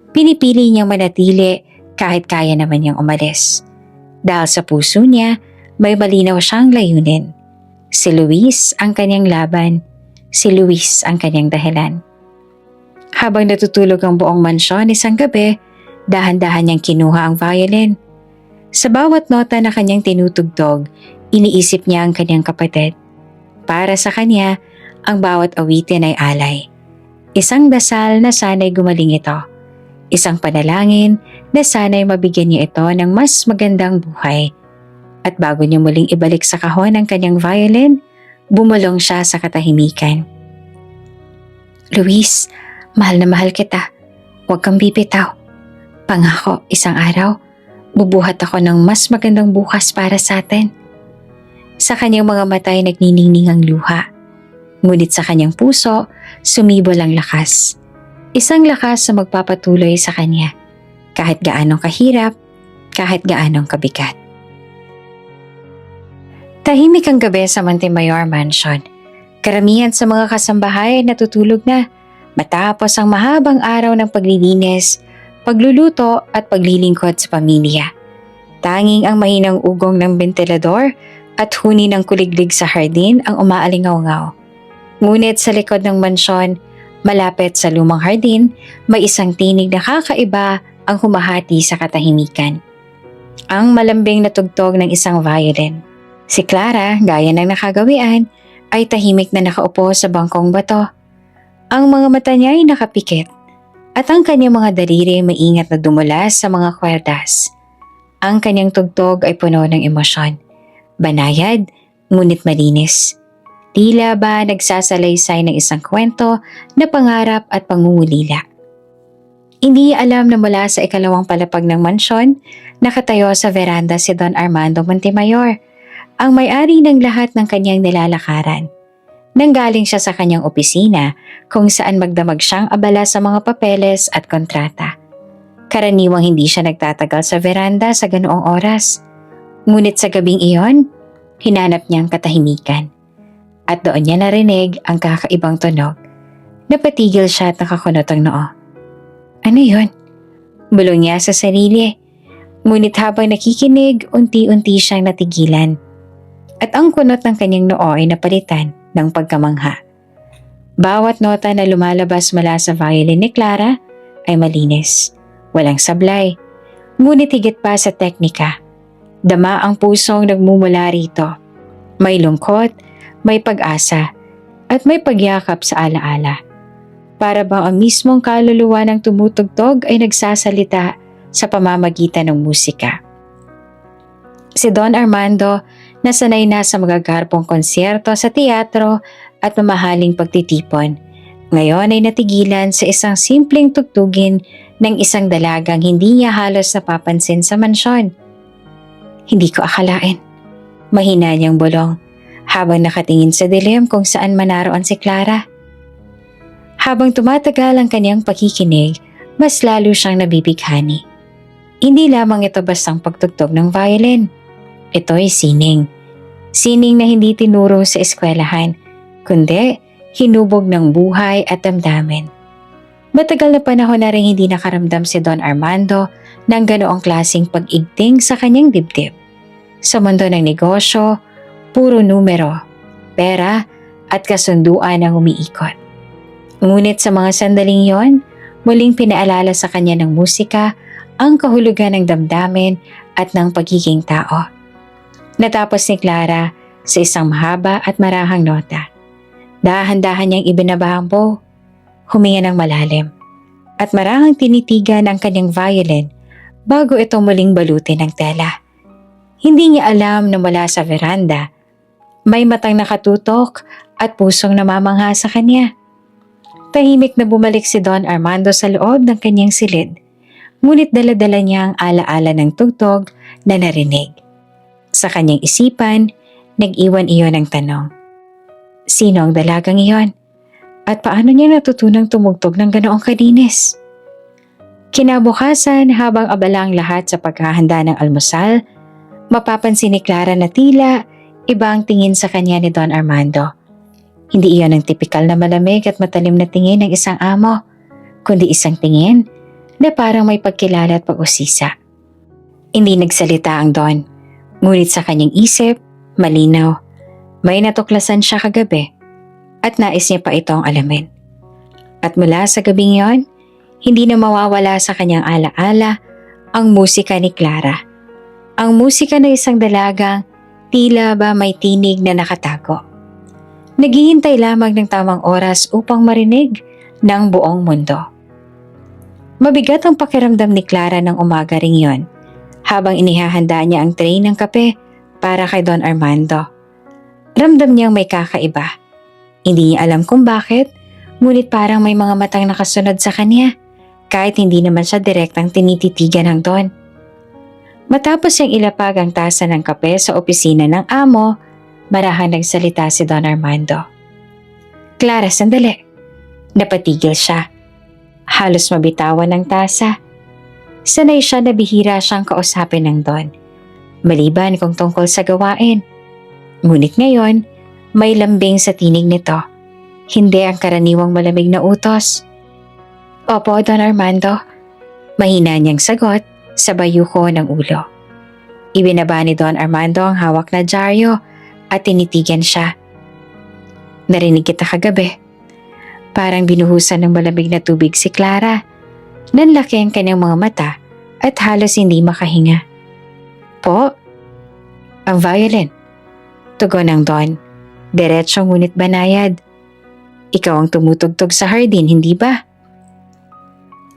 Pinipili niyang manatili kahit kaya naman niyang umalis. Dahil sa puso niya, may malinaw siyang layunin. Si Luis ang kanyang laban. Si Luis ang kanyang dahilan. Habang natutulog ang buong mansyon isang gabi, dahan-dahan niyang kinuha ang violin. Sa bawat nota na kanyang tinutugtog, iniisip niya ang kanyang kapatid. Para sa kanya, ang bawat awitin ay alay. Isang dasal na sana'y gumaling ito. Isang panalangin na sana'y mabigyan niya ito ng mas magandang buhay. At bago niya muling ibalik sa kahon ang kanyang violin, bumulong siya sa katahimikan. Luis, mahal na mahal kita. Huwag kang bibitaw. Pangako, isang araw, Bubuhat ako ng mas magandang bukas para sa atin. Sa kanyang mga mata ay nagniningning ang luha. Ngunit sa kanyang puso, sumibol ang lakas. Isang lakas na magpapatuloy sa kanya. Kahit gaanong kahirap, kahit gaanong kabigat. Tahimik ang gabi sa Montemayor Mansion. Karamihan sa mga kasambahay ay natutulog na matapos ang mahabang araw ng paglilinis, pagluluto at paglilingkod sa pamilya. Tanging ang mahinang ugong ng ventilador at huni ng kuliglig sa hardin ang umaalingaw-ngaw. Ngunit sa likod ng mansyon, malapit sa lumang hardin, may isang tinig na kakaiba ang humahati sa katahimikan. Ang malambing na tugtog ng isang violin. Si Clara, gaya ng nakagawian, ay tahimik na nakaupo sa bangkong bato. Ang mga mata niya ay nakapikit at ang kanyang mga daliri maingat na dumulas sa mga kwerdas. Ang kanyang tugtog ay puno ng emosyon. Banayad, ngunit malinis. Tila ba nagsasalaysay ng isang kwento na pangarap at pangungulila. Hindi alam na mula sa ikalawang palapag ng mansyon, nakatayo sa veranda si Don Armando Montemayor, ang may-ari ng lahat ng kanyang nilalakaran. Nanggaling siya sa kanyang opisina kung saan magdamag siyang abala sa mga papeles at kontrata. Karaniwang hindi siya nagtatagal sa veranda sa ganoong oras. Ngunit sa gabing iyon, hinanap niyang katahimikan. At doon niya narinig ang kakaibang tunog. Napatigil siya at nakakunot ang noo. Ano yun? Bulong niya sa sarili. Ngunit habang nakikinig, unti-unti siyang natigilan. At ang kunot ng kanyang noo ay napalitan ng pagkamangha. Bawat nota na lumalabas mula sa violin ni Clara ay malinis. Walang sablay. Ngunit higit pa sa teknika. Dama ang pusong nagmumula rito. May lungkot, may pag-asa, at may pagyakap sa alaala. Para bang ang mismong kaluluwa ng tumutugtog ay nagsasalita sa pamamagitan ng musika. Si Don Armando nasanay na sa magagarpong konsyerto sa teatro at mamahaling pagtitipon. Ngayon ay natigilan sa isang simpleng tugtugin ng isang dalagang hindi niya halos napapansin sa mansyon. Hindi ko akalain. Mahina niyang bulong habang nakatingin sa dilim kung saan manaroon si Clara. Habang tumatagal ang kanyang pakikinig, mas lalo siyang nabibighani. Hindi lamang ito bastang pagtugtog ng violin. Ito ay sining. Sining na hindi tinuro sa eskwelahan, kundi hinubog ng buhay at damdamin. Matagal na panahon na rin hindi nakaramdam si Don Armando ng ganoong klaseng pag-igting sa kanyang dibdib. Sa mundo ng negosyo, puro numero, pera at kasunduan ang umiikot. Ngunit sa mga sandaling yon, muling pinaalala sa kanya ng musika ang kahulugan ng damdamin at ng pagiging tao. Natapos ni Clara sa isang mahaba at marahang nota. Dahan-dahan niyang ibinaba ang bow, huminga ng malalim, at marahang tinitigan ang kanyang violin bago ito muling balutin ng tela. Hindi niya alam na mula sa veranda, may matang nakatutok at pusong namamangha sa kanya. Tahimik na bumalik si Don Armando sa loob ng kanyang silid, ngunit dala-dala niya ang alaala ng tugtog na narinig. Sa kanyang isipan, nag-iwan iyon ng tanong. Sino ang dalagang iyon? At paano niya natutunang tumugtog ng ganoong kalinis? Kinabukasan, habang abala ang lahat sa paghahanda ng almusal, mapapansin ni Clara na tila iba ang tingin sa kanya ni Don Armando. Hindi iyon ang tipikal na malamig at matalim na tingin ng isang amo, kundi isang tingin na parang may pagkilala at pag-usisa. Hindi nagsalita ang Don, ngunit sa kanyang isip, malinaw. May natuklasan siya kagabi at nais niya pa itong alamin. At mula sa gabing yon, hindi na mawawala sa kanyang alaala ang musika ni Clara. Ang musika ng isang dalagang tila ba may tinig na nakatago. Naghihintay lamang ng tamang oras upang marinig ng buong mundo. Mabigat ang pakiramdam ni Clara ng umaga ring yon habang inihahanda niya ang tray ng kape para kay Don Armando. Ramdam niyang may kakaiba. Hindi niya alam kung bakit, ngunit parang may mga matang nakasunod sa kanya kahit hindi naman siya direktang tinititigan ng Don. Matapos niyang ilapag ang tasa ng kape sa opisina ng amo, marahang nagsalita si Don Armando. Clara, sandali. Napatigil siya. Halos mabitawan ng tasa. Sanay siya na bihira siyang kausapin ng Don, maliban kung tungkol sa gawain. Ngunit ngayon, may lambing sa tinig nito. Hindi ang karaniwang malamig na utos. Opo, Don Armando. Mahina niyang sagot sa bayuko ng ulo. Ibinaba ni Don Armando ang hawak na dyaryo at tinitigan siya. Narinig kita kagabi. Parang binuhusan ng malamig na tubig si Clara. Nanlaki ang kanyang mga mata at halos hindi makahinga. Po? Ang violin. Tugon ng Don. Diretso ngunit banayad. Ikaw ang tumutugtog sa hardin, hindi ba?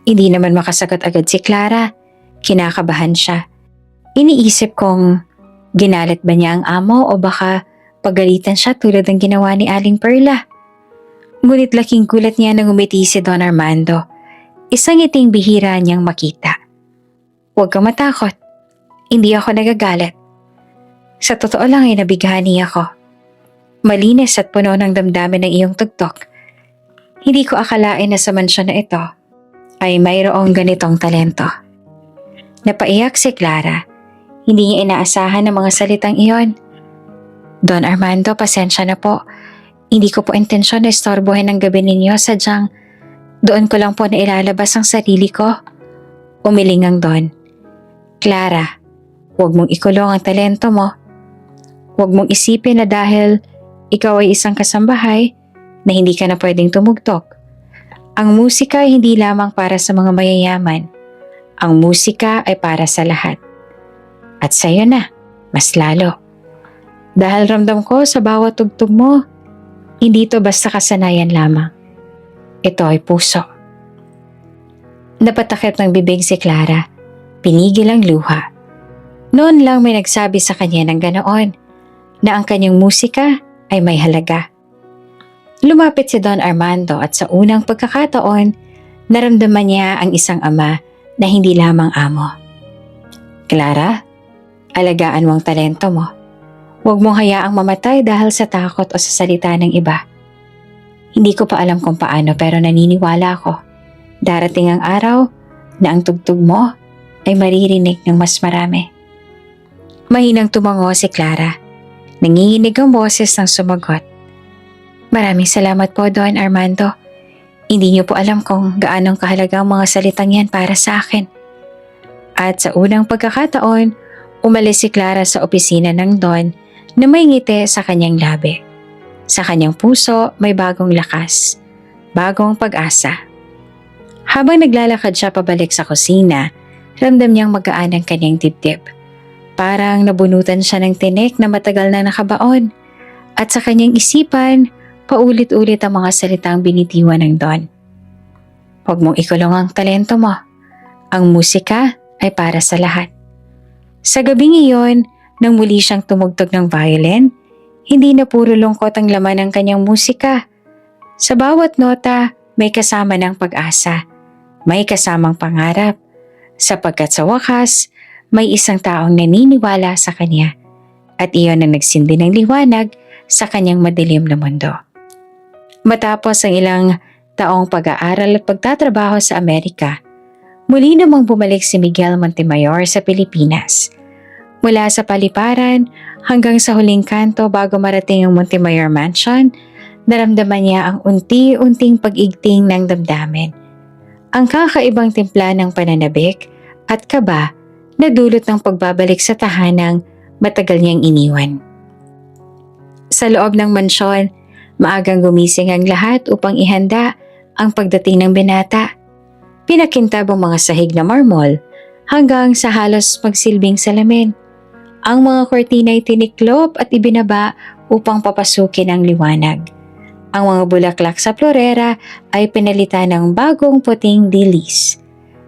Hindi naman makasagot agad si Clara. Kinakabahan siya. Iniisip kong ginalit ba niya ang amo o baka pagalitan siya tulad ng ginawa ni Aling Perla. Ngunit laking gulat niya nang umiti si Don Armando. Isang ngiting bihira niyang makita. Huwag kang matakot. Hindi ako nagagalit. Sa totoo lang ay nabighani ako. Malinis at puno ng damdamin ng iyong tugtog. Hindi ko akalain na sa mansyon na ito ay mayroong ganitong talento. Napaiyak si Clara. Hindi niya inaasahan ang mga salitang iyon. Don Armando, pasensya na po. Hindi ko po intensyon na istorbohin ang gabi ninyo, sadyang doon ko lang po na ilalabas ang sarili ko. Umiling ang Don. Clara, huwag mong ikulong ang talento mo. Huwag mong isipin na dahil ikaw ay isang kasambahay na hindi ka na pwedeng tumugtog. Ang musika ay hindi lamang para sa mga mayayaman. Ang musika ay para sa lahat. At sa'yo na, mas lalo. Dahil ramdam ko sa bawat tugtog mo, hindi ito basta kasanayan lamang. Ito ay puso. Napatakip ng bibig si Clara. Pinigil ang luha. Noon lang may nagsabi sa kanya ng ganoon, na ang kanyang musika ay may halaga. Lumapit si Don Armando at sa unang pagkakataon, naramdaman niya ang isang ama na hindi lamang amo. Clara, alagaan mo ang talento mo. Huwag mong hayaang mamatay dahil sa takot o sa salita ng iba. Hindi ko pa alam kung paano pero naniniwala ako. Darating ang araw na ang tugtog mo ay maririnig ng mas marami. Mahinang tumango si Clara. Nanginginig ang boses ng sumagot. Maraming salamat po, Don Armando. Hindi niyo po alam kung gaanong kahalaga ang mga salitang yan para sa akin. At sa unang pagkakataon, umalis si Clara sa opisina ng Don na may ngiti sa kanyang labi. Sa kanyang puso may bagong lakas, bagong pag-asa. Habang naglalakad siya pabalik sa kusina, ramdam niyang magaan ang kanyang dibdib. Parang nabunutan siya ng tinik na matagal na nakabaon. At sa kanyang isipan, paulit-ulit ang mga salitang binitiwan ng Don. Huwag mong ikulong ang talento mo. Ang musika ay para sa lahat. Sa gabing iyon, nang muli siyang tumugtog ng violin, hindi na puro lungkot ang laman ng kanyang musika. Sa bawat nota, may kasama ng pag-asa. May kasamang pangarap. Sapagkat sa wakas, may isang taong naniniwala sa kanya. At iyon ang nagsindi ng liwanag sa kanyang madilim na mundo. Matapos ang ilang taong pag-aaral at pagtatrabaho sa Amerika, muli namang bumalik si Miguel Montemayor sa Pilipinas. Mula sa paliparan hanggang sa huling kanto bago marating ang Montemayor Mansion, naramdaman niya ang unti-unting pag-igting ng damdamin. Ang kakaibang timpla ng pananabik at kaba na dulot ng pagbabalik sa tahanang matagal niyang iniwan. Sa loob ng mansyon, maagang gumising ang lahat upang ihanda ang pagdating ng binata. Pinakintab ang mga sahig na marmol hanggang sa halos magsilbing salamin. Ang mga kortina ay tiniklop at ibinaba upang papasukin ang liwanag. Ang mga bulaklak sa florera ay pinalitan ng bagong puting dilis.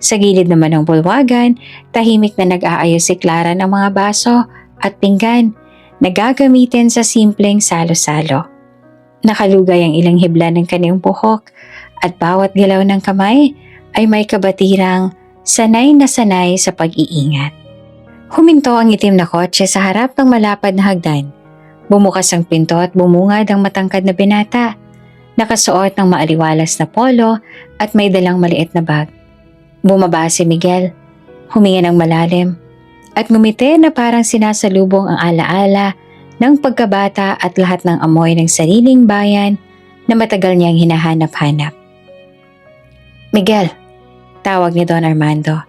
Sa gilid naman ng bulwagan, tahimik na nag-aayos si Clara ng mga baso at pinggan na gagamitin sa simpleng salo-salo. Nakalugay ang ilang hibla ng kanyang buhok at bawat galaw ng kamay ay may kabatirang sanay na sanay sa pag-iingat. Huminto ang itim na kotse sa harap ng malapad na hagdan. Bumukas ang pinto at bumungad ang matangkad na binata. Nakasuot ng maaliwalas na polo at may dalang maliit na bag. Bumaba si Miguel, huminga ng malalim at ngumiti na parang sinasalubong ang alaala ng pagkabata at lahat ng amoy ng sariling bayan na matagal niyang hinahanap-hanap. Miguel, tawag ni Don Armando.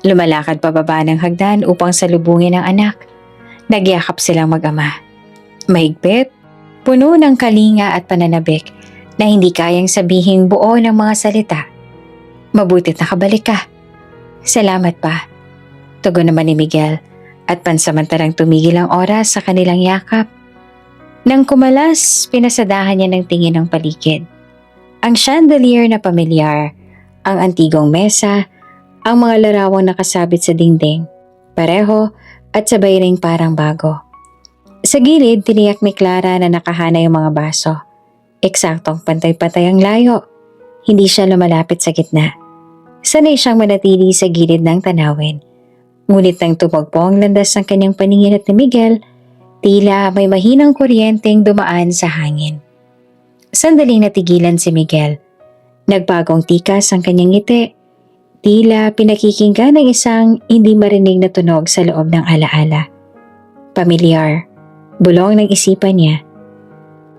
Lumalakad pababa ng hagdan upang salubungin ang anak. Nagyakap silang mag-ama. Mahigpit, puno ng kalinga at pananabik na hindi kayang sabihing buo ng mga salita. Mabutit nakabalik ka. Salamat pa. Tugon naman ni Miguel at pansamantalang tumigil ang oras sa kanilang yakap. Nang kumalas, pinasadahan niya ng tingin ng paligid. Ang chandelier na pamilyar, ang antigong mesa, ang mga larawang nakasabit sa dingding, pareho at sabay ring parang bago. Sa gilid, tiniyak ni Clara na nakahana yung mga baso. Eksaktong pantay-pantay ang layo. Hindi siya lumalapit sa gitna. Sanay siyang manatili sa gilid ng tanawin. Ngunit nang tumagpo ang landas ng kanyang paningin at ni Miguel, tila may mahinang kuryenteng dumaan sa hangin. Sandaling natigilan si Miguel. Nagbagong tikas ang kanyang ngiti. Tila pinakikinggan ng isang hindi marinig na tunog sa loob ng alaala. Pamilyar, bulong ng isipan niya.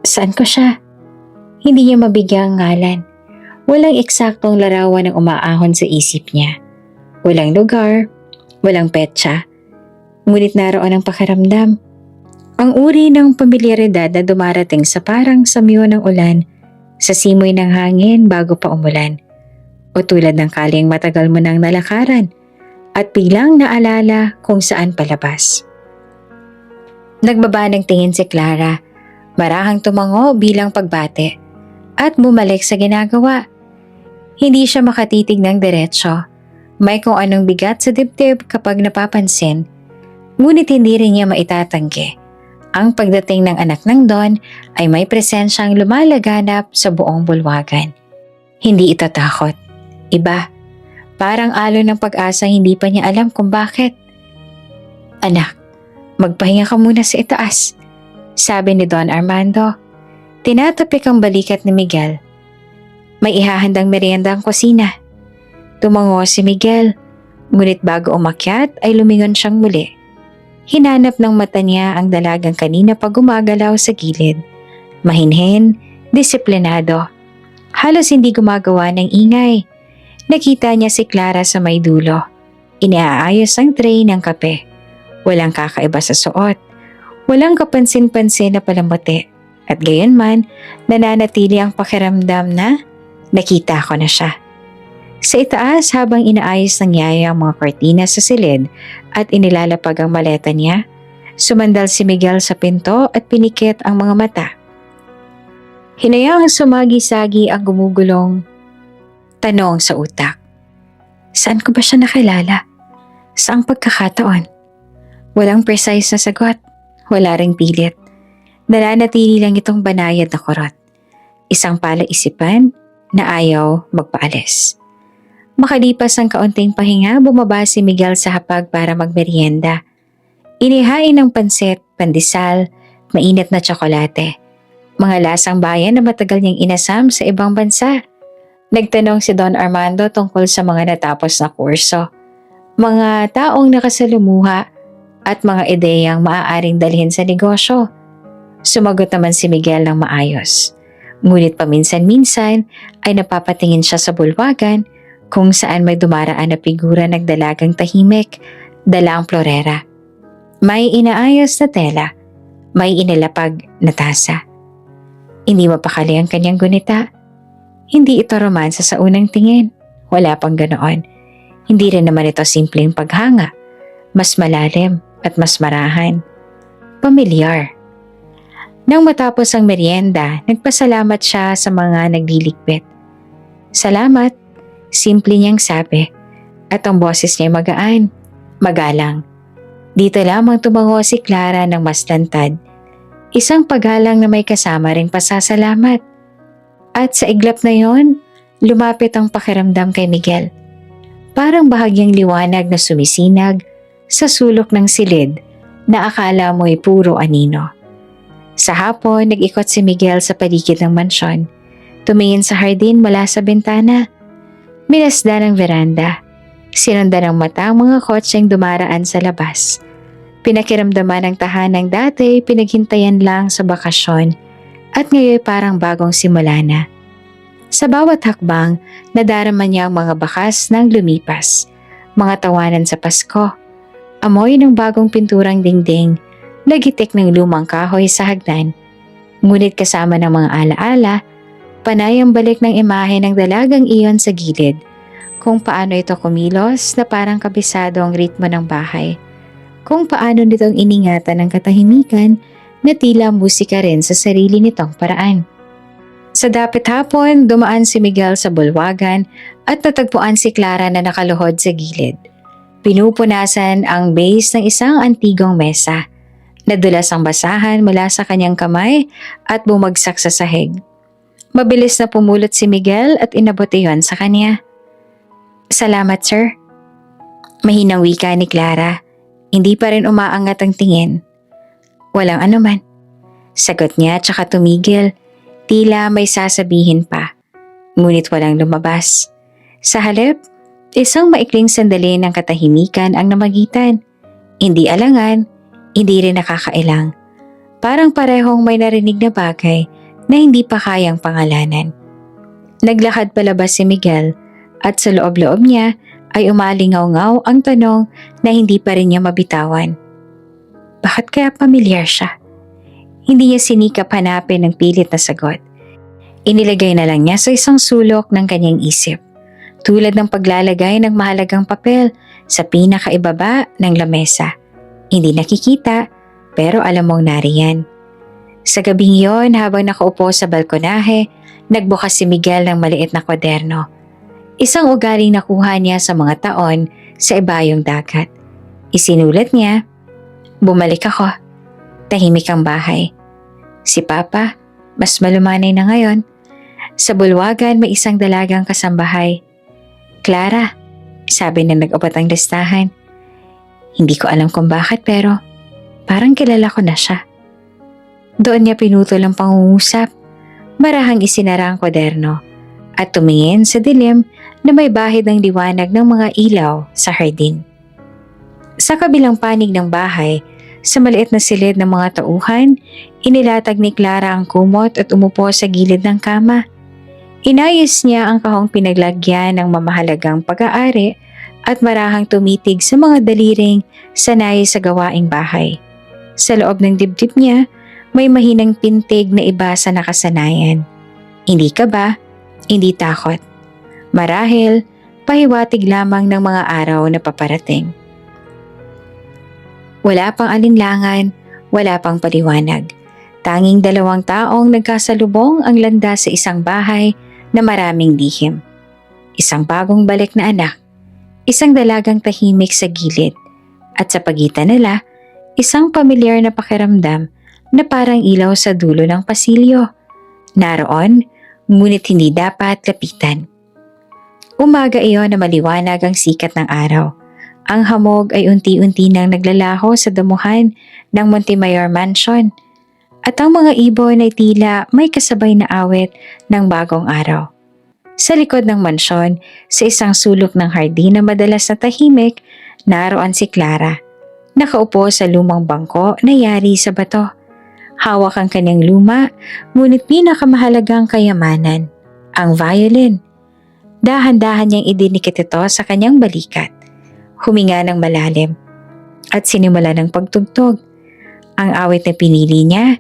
Saan ko siya? Hindi niya mabigyang ngalan. Walang eksaktong larawan ng umaahon sa isip niya. Walang lugar, walang petsa. Ngunit naroon ang pakiramdam. Ang uri ng pamilyaridad na dumarating sa parang samyo ng ulan, sa simoy ng hangin bago pa umulan. O tulad ng kaling matagal mo nang nalakaran at biglang naalala kung saan palabas. Nagbaba ng tingin si Clara, marahang tumango bilang pagbate at bumalik sa ginagawa. Hindi siya makatitig ng diretsyo. May kung anong bigat sa dibdib kapag napapansin, ngunit hindi rin niya maitatanggi. Ang pagdating ng anak ng Don ay may presensyang lumalaganap sa buong bulwagan. Hindi ito takot. Iba, parang alon ng pag-asa hindi pa niya alam kung bakit. Anak, magpahinga ka muna sa itaas, sabi ni Don Armando. Tinatapik ang balikat ni Miguel. May ihahandang merienda ang kusina. Tumango si Miguel, ngunit bago umakyat ay lumingon siyang muli. Hinanap ng mata niya ang dalagang kanina pa gumagalaw sa gilid. Mahinhin, disiplinado. Halos hindi gumagawa ng ingay. Nakita niya si Clara sa may dulo. Inaayos ang tray ng kape. Walang kakaiba sa suot. Walang kapansin-pansin na palamuti. At gayunman, nananatili ang pakiramdam na nakita ko na siya. Sa itaas habang inaayos ng yaya ang mga kortina sa silid at inilalapag ang maleta niya, sumandal si Miguel sa pinto at pinikit ang mga mata. Hinayaang sumagi-sagi ang gumugulong tanong sa utak. Saan ko ba siya nakilala? Saang pagkakataon? Walang precise na sagot. Wala ring pilit. Nananatili lang itong banayad na kurot. Isang palaisipan na ayaw magpaalis. Makalipas ang kaunting pahinga, bumaba si Miguel sa hapag para magmerienda. Inihain ng pansit, pandesal, mainit na tsokolate. Mga lasang bayan na matagal niyang inasam sa ibang bansa. Nagtanong si Don Armando tungkol sa mga natapos na kurso, mga taong nakasalumuha at mga ideyang maaaring dalhin sa negosyo. Sumagot naman si Miguel ng maayos. Ngunit paminsan-minsan ay napapatingin siya sa bulwagan kung saan may dumaraan na figura ng dalagang tahimik, dala ang florera. May inaayos na tela, may inilapag na tasa. Hindi mapakali ang kanyang gunita. Hindi ito romansa sa unang tingin. Wala pang ganoon. Hindi rin naman ito simpleng paghanga. Mas malalim at mas marahan. Pamilyar. Nang matapos ang merienda, nagpasalamat siya sa mga nagliligpit. Salamat, simple niyang sabi. At ang boses niya magaan, magalang. Dito lamang tumango si Clara ng mas lantad. Isang paggalang na may kasama ring pasasalamat. At sa iglap na yon, lumapit ang pakiramdam kay Miguel. Parang bahagyang liwanag na sumisinag sa sulok ng silid na akala mo'y puro anino. Sa hapon, nag-ikot si Miguel sa paligid ng mansyon. Tumingin sa hardin mula sa bintana. Minasdan ang veranda. Sinundan ng mata ang mga kotseng dumaraan sa labas. Pinakiramdaman ang tahanang dati pinaghintayan lang sa bakasyon at ngayon parang bagong simula na. Sa bawat hakbang, nadarama niya ang mga bakas ng lumipas, mga tawanan sa Pasko, amoy ng bagong pinturang dingding, nagitik ng lumang kahoy sa hagdan. Ngunit kasama ng mga alaala, panay ang balik ng imahe ng dalagang iyon sa gilid, kung paano ito kumilos na parang kabisado ang ritmo ng bahay, kung paano nitong iningatan ng katahimikan na tila musika rin sa sarili nitong paraan. Sa dapit hapon, dumaan si Miguel sa bulwagan at natagpuan si Clara na nakaluhod sa gilid. Pinupunasan ang base ng isang antigong mesa. Nadulas ang basahan mula sa kanyang kamay at bumagsak sa sahig. Mabilis na pumulot si Miguel at inabot iyon sa kanya. "Salamat, sir." Mahinang wika ni Clara. Hindi pa rin umaangat ang tingin. "Walang anuman." Sagot niya tsaka tumigil. Tila may sasabihin pa. Ngunit walang lumabas. Sa halip, isang maikling sandali ng katahimikan ang namagitan. Hindi alangan, hindi rin nakakailang. Parang parehong may narinig na bagay na hindi pa kayang pangalanan. Naglakad palabas si Miguel at sa loob-loob niya ay umalingaw-ngaw ang tanong na hindi pa rin niya mabitawan. Bakit kaya pamilyar siya? Hindi niya sinikap hanapin ng pilit na sagot. Inilagay na lang niya sa isang sulok ng kanyang isip, tulad ng paglalagay ng mahalagang papel sa pinakaibaba ng lamesa. Hindi nakikita, pero alam mong nariyan. Sa gabing yon, habang nakaupo sa balkonahe, nagbukas si Miguel ng maliit na kwaderno. Isang ugaling nakuha niya sa mga taon sa ibayong dagat. Isinulat niya, "Bumalik ako. Tahimik ang bahay. Si Papa, mas malumanay na ngayon. Sa bulwagan may isang dalagang kasambahay. Clara," sabi na nag-abot ang listahan. Hindi ko alam kung bakit pero parang kilala ko na siya. Doon niya pinutol ang pangungusap. Marahang isinara ang kwaderno at tumingin sa dilim na may bahid ng liwanag ng mga ilaw sa hardin. Sa kabilang panig ng bahay, sa maliit na silid ng mga tauhan, inilatag ni Clara ang kumot at umupo sa gilid ng kama. Inayos niya ang kahong pinaglagyan ng mamahalagang pag-aari at marahang tumitig sa mga daliring sanay sa gawaing bahay. Sa loob ng dibdib niya, may mahinang pintig na iba sa nakasanayan. Hindi kaba, hindi takot. Marahil, pahiwatig lamang ng mga araw na paparating. Wala pang alinlangan, wala pang paliwanag. Tanging dalawang taong nagkasalubong ang landas sa isang bahay na maraming lihim. Isang bagong balik na anak, isang dalagang tahimik sa gilid, at sa pagitan nila, isang pamilyar na pakiramdam na parang ilaw sa dulo ng pasilyo. Naroon, ngunit hindi dapat lapitan. Umaga iyon na maliwanag ang sikat ng araw. Ang hamog ay unti-unti nang naglalaho sa damuhan ng Montemayor Mansion at ang mga ibon ay tila may kasabay na awit ng bagong araw. Sa likod ng mansyon, sa isang sulok ng hardin na madalas na tahimik, naroon si Clara. Nakaupo sa lumang bangko na yari sa bato. Hawak ang kanyang luma, ngunit pinakamahalagang kayamanan, ang violin. Dahan-dahan niyang idinikit ito sa kanyang balikat. Huminga ng malalim at sinimula ng pagtugtog. Ang awit na pinili niya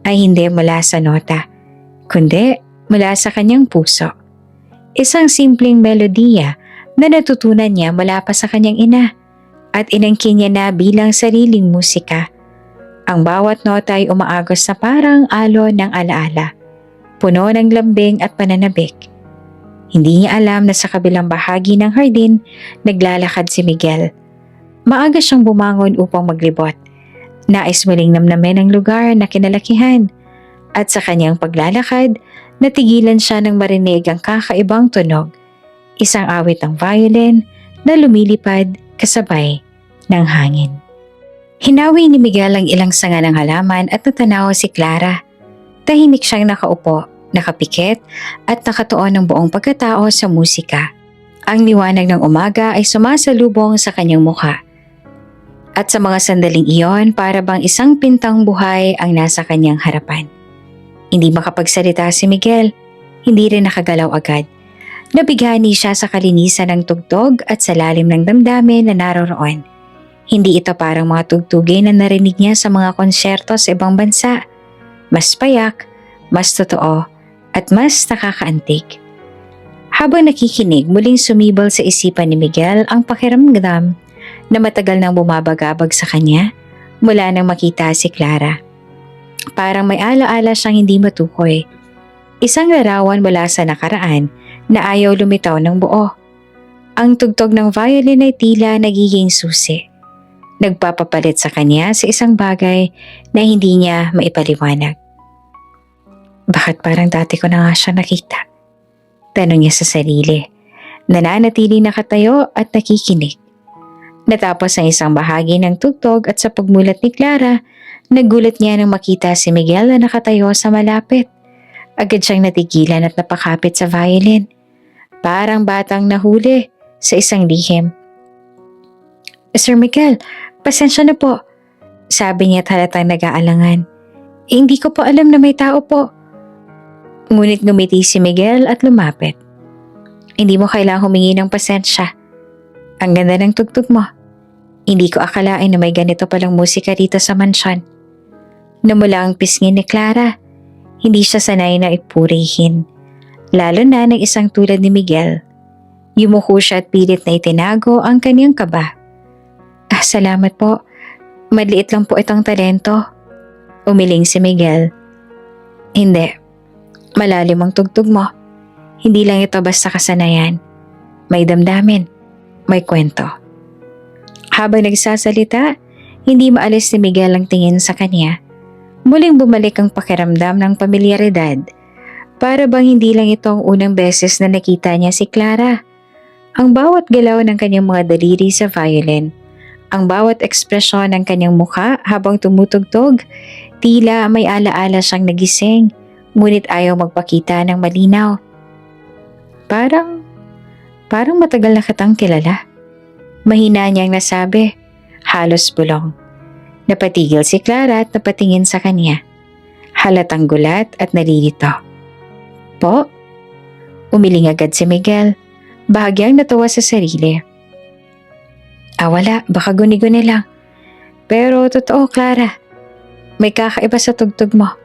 ay hindi mula sa nota, kundi mula sa kanyang puso. Isang simpleng melodiya na natutunan niya mula pa sa kanyang ina at inangkin niya na bilang sariling musika. Ang bawat nota ay umaagos na parang alon ng alaala, puno ng lambing at pananabik. Hindi niya alam na sa kabilang bahagi ng hardin, naglalakad si Miguel. Maaga siyang bumangon upang maglibot. Nais muling namnamin ang lugar na kinalakihan. At sa kanyang paglalakad, natigilan siya nang marinig ang kakaibang tunog. Isang awit ng violin na lumilipad kasabay ng hangin. Hinawi ni Miguel ang ilang sanga ng halaman at natanaw si Clara. Tahimik siyang nakaupo, nakapikit at nakatuon ng buong pagkatao sa musika. Ang liwanag ng umaga ay sumasalubong sa kanyang mukha. At sa mga sandaling iyon, para bang isang pintang buhay ang nasa kanyang harapan. Hindi makapagsalita si Miguel, hindi rin nakagalaw agad. Nabighani siya sa kalinisan ng tugtog at sa lalim ng damdamin na naroroon. Hindi ito parang mga tugtugin na narinig niya sa mga konsyerto sa ibang bansa. Mas payak, mas totoo, at mas nakakaantig. Habang nakikinig, muling sumibol sa isipan ni Miguel ang pakiramdam na matagal nang bumabagabag sa kanya mula nang makita si Clara. Parang may alaala siyang hindi matukoy. Isang larawan mula sa nakaraan na ayaw lumitaw ng buo. Ang tugtog ng violin ay tila nagiging susi. Nagpapapalit sa kanya sa isang bagay na hindi niya maipaliwanag. Bakit parang dati ko na nga siya nakita? Tanong niya sa sarili. Nananatili nakatayo at nakikinig. Natapos ang isang bahagi ng tugtog at sa pagmulat ni Clara, nagulat niya nang makita si Miguel na nakatayo sa malapit. Agad siyang natigilan at napakapit sa violin. Parang batang nahuli sa isang lihim. Sir Miguel, pasensya na po. Sabi niya at halatang nag-aalangan. Hindi ko po alam na may tao po. Ngunit ngumiti si Miguel at lumapit. Hindi mo kailangang humingi ng pasensya. Ang ganda ng tugtog mo. Hindi ko akalain na may ganito palang musika dito sa mansyon. Namula ang pisngi ni Clara. Hindi siya sanay na ipurihin. Lalo na ng isang tulad ni Miguel. Yumuko siya at pilit na itinago ang kanyang kaba. Salamat po. Maliit lang po itong talento. Umiling si Miguel. Hindi. Malalim ang tugtog mo. Hindi lang ito basta kasanayan. May damdamin. May kwento. Habang nagsasalita, hindi maalis ni Miguel ang tingin sa kanya. Muling bumalik ang pakiramdam ng pamilyaridad. Para bang hindi lang ito ang unang beses na nakita niya si Clara. Ang bawat galaw ng kanyang mga daliri sa violin, ang bawat ekspresyon ng kanyang mukha habang tumutugtog, tila may alaala siyang nagising. Ngunit ayaw magpakita ng malinaw. Parang matagal na kitang kilala. Mahina niyang nasabi, halos bulong. Napatigil si Clara at napatingin sa kanya. Halatang gulat at nalilito. Po? Umiling agad si Miguel, bahagyang natawa sa sarili. Wala, baka guni-guni lang. Pero totoo, Clara. May kakaiba sa tugtog mo.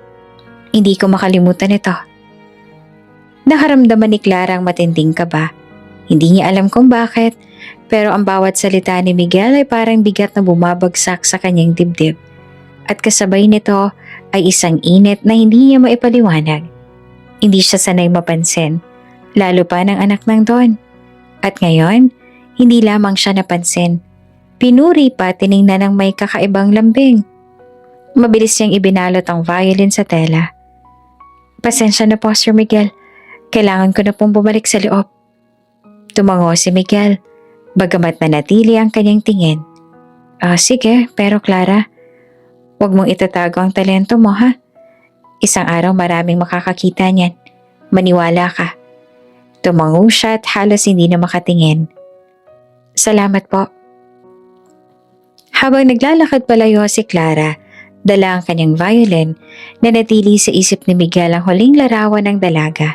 Hindi ko makalimutan ito. Nakaramdaman ni Clara ang matinding kaba. Hindi niya alam kung bakit, pero ang bawat salita ni Miguel ay parang bigat na bumabagsak sa kanyang dibdib. At kasabay nito ay isang init na hindi niya maipaliwanag. Hindi siya sanay mapansin, lalo pa ng anak ng Don. At ngayon, hindi lamang siya napansin. Pinuri pa tiningnan ng may kakaibang lambing. Mabilis niyang ibinalot ang violin sa tela. Pasensya na po, Sir Miguel. Kailangan ko na pong bumalik sa loob. Tumango si Miguel, bagamat nanatili ang kanyang tingin. Sige, pero Clara, huwag mong itatago ang talento mo, ha? Isang araw maraming makakakita niyan. Maniwala ka. Tumango siya at halos hindi na makatingin. Salamat po. Habang naglalakad palayo si Clara, dala ang kanyang violin, nanatili sa isip ni Miguel ang huling larawan ng dalaga.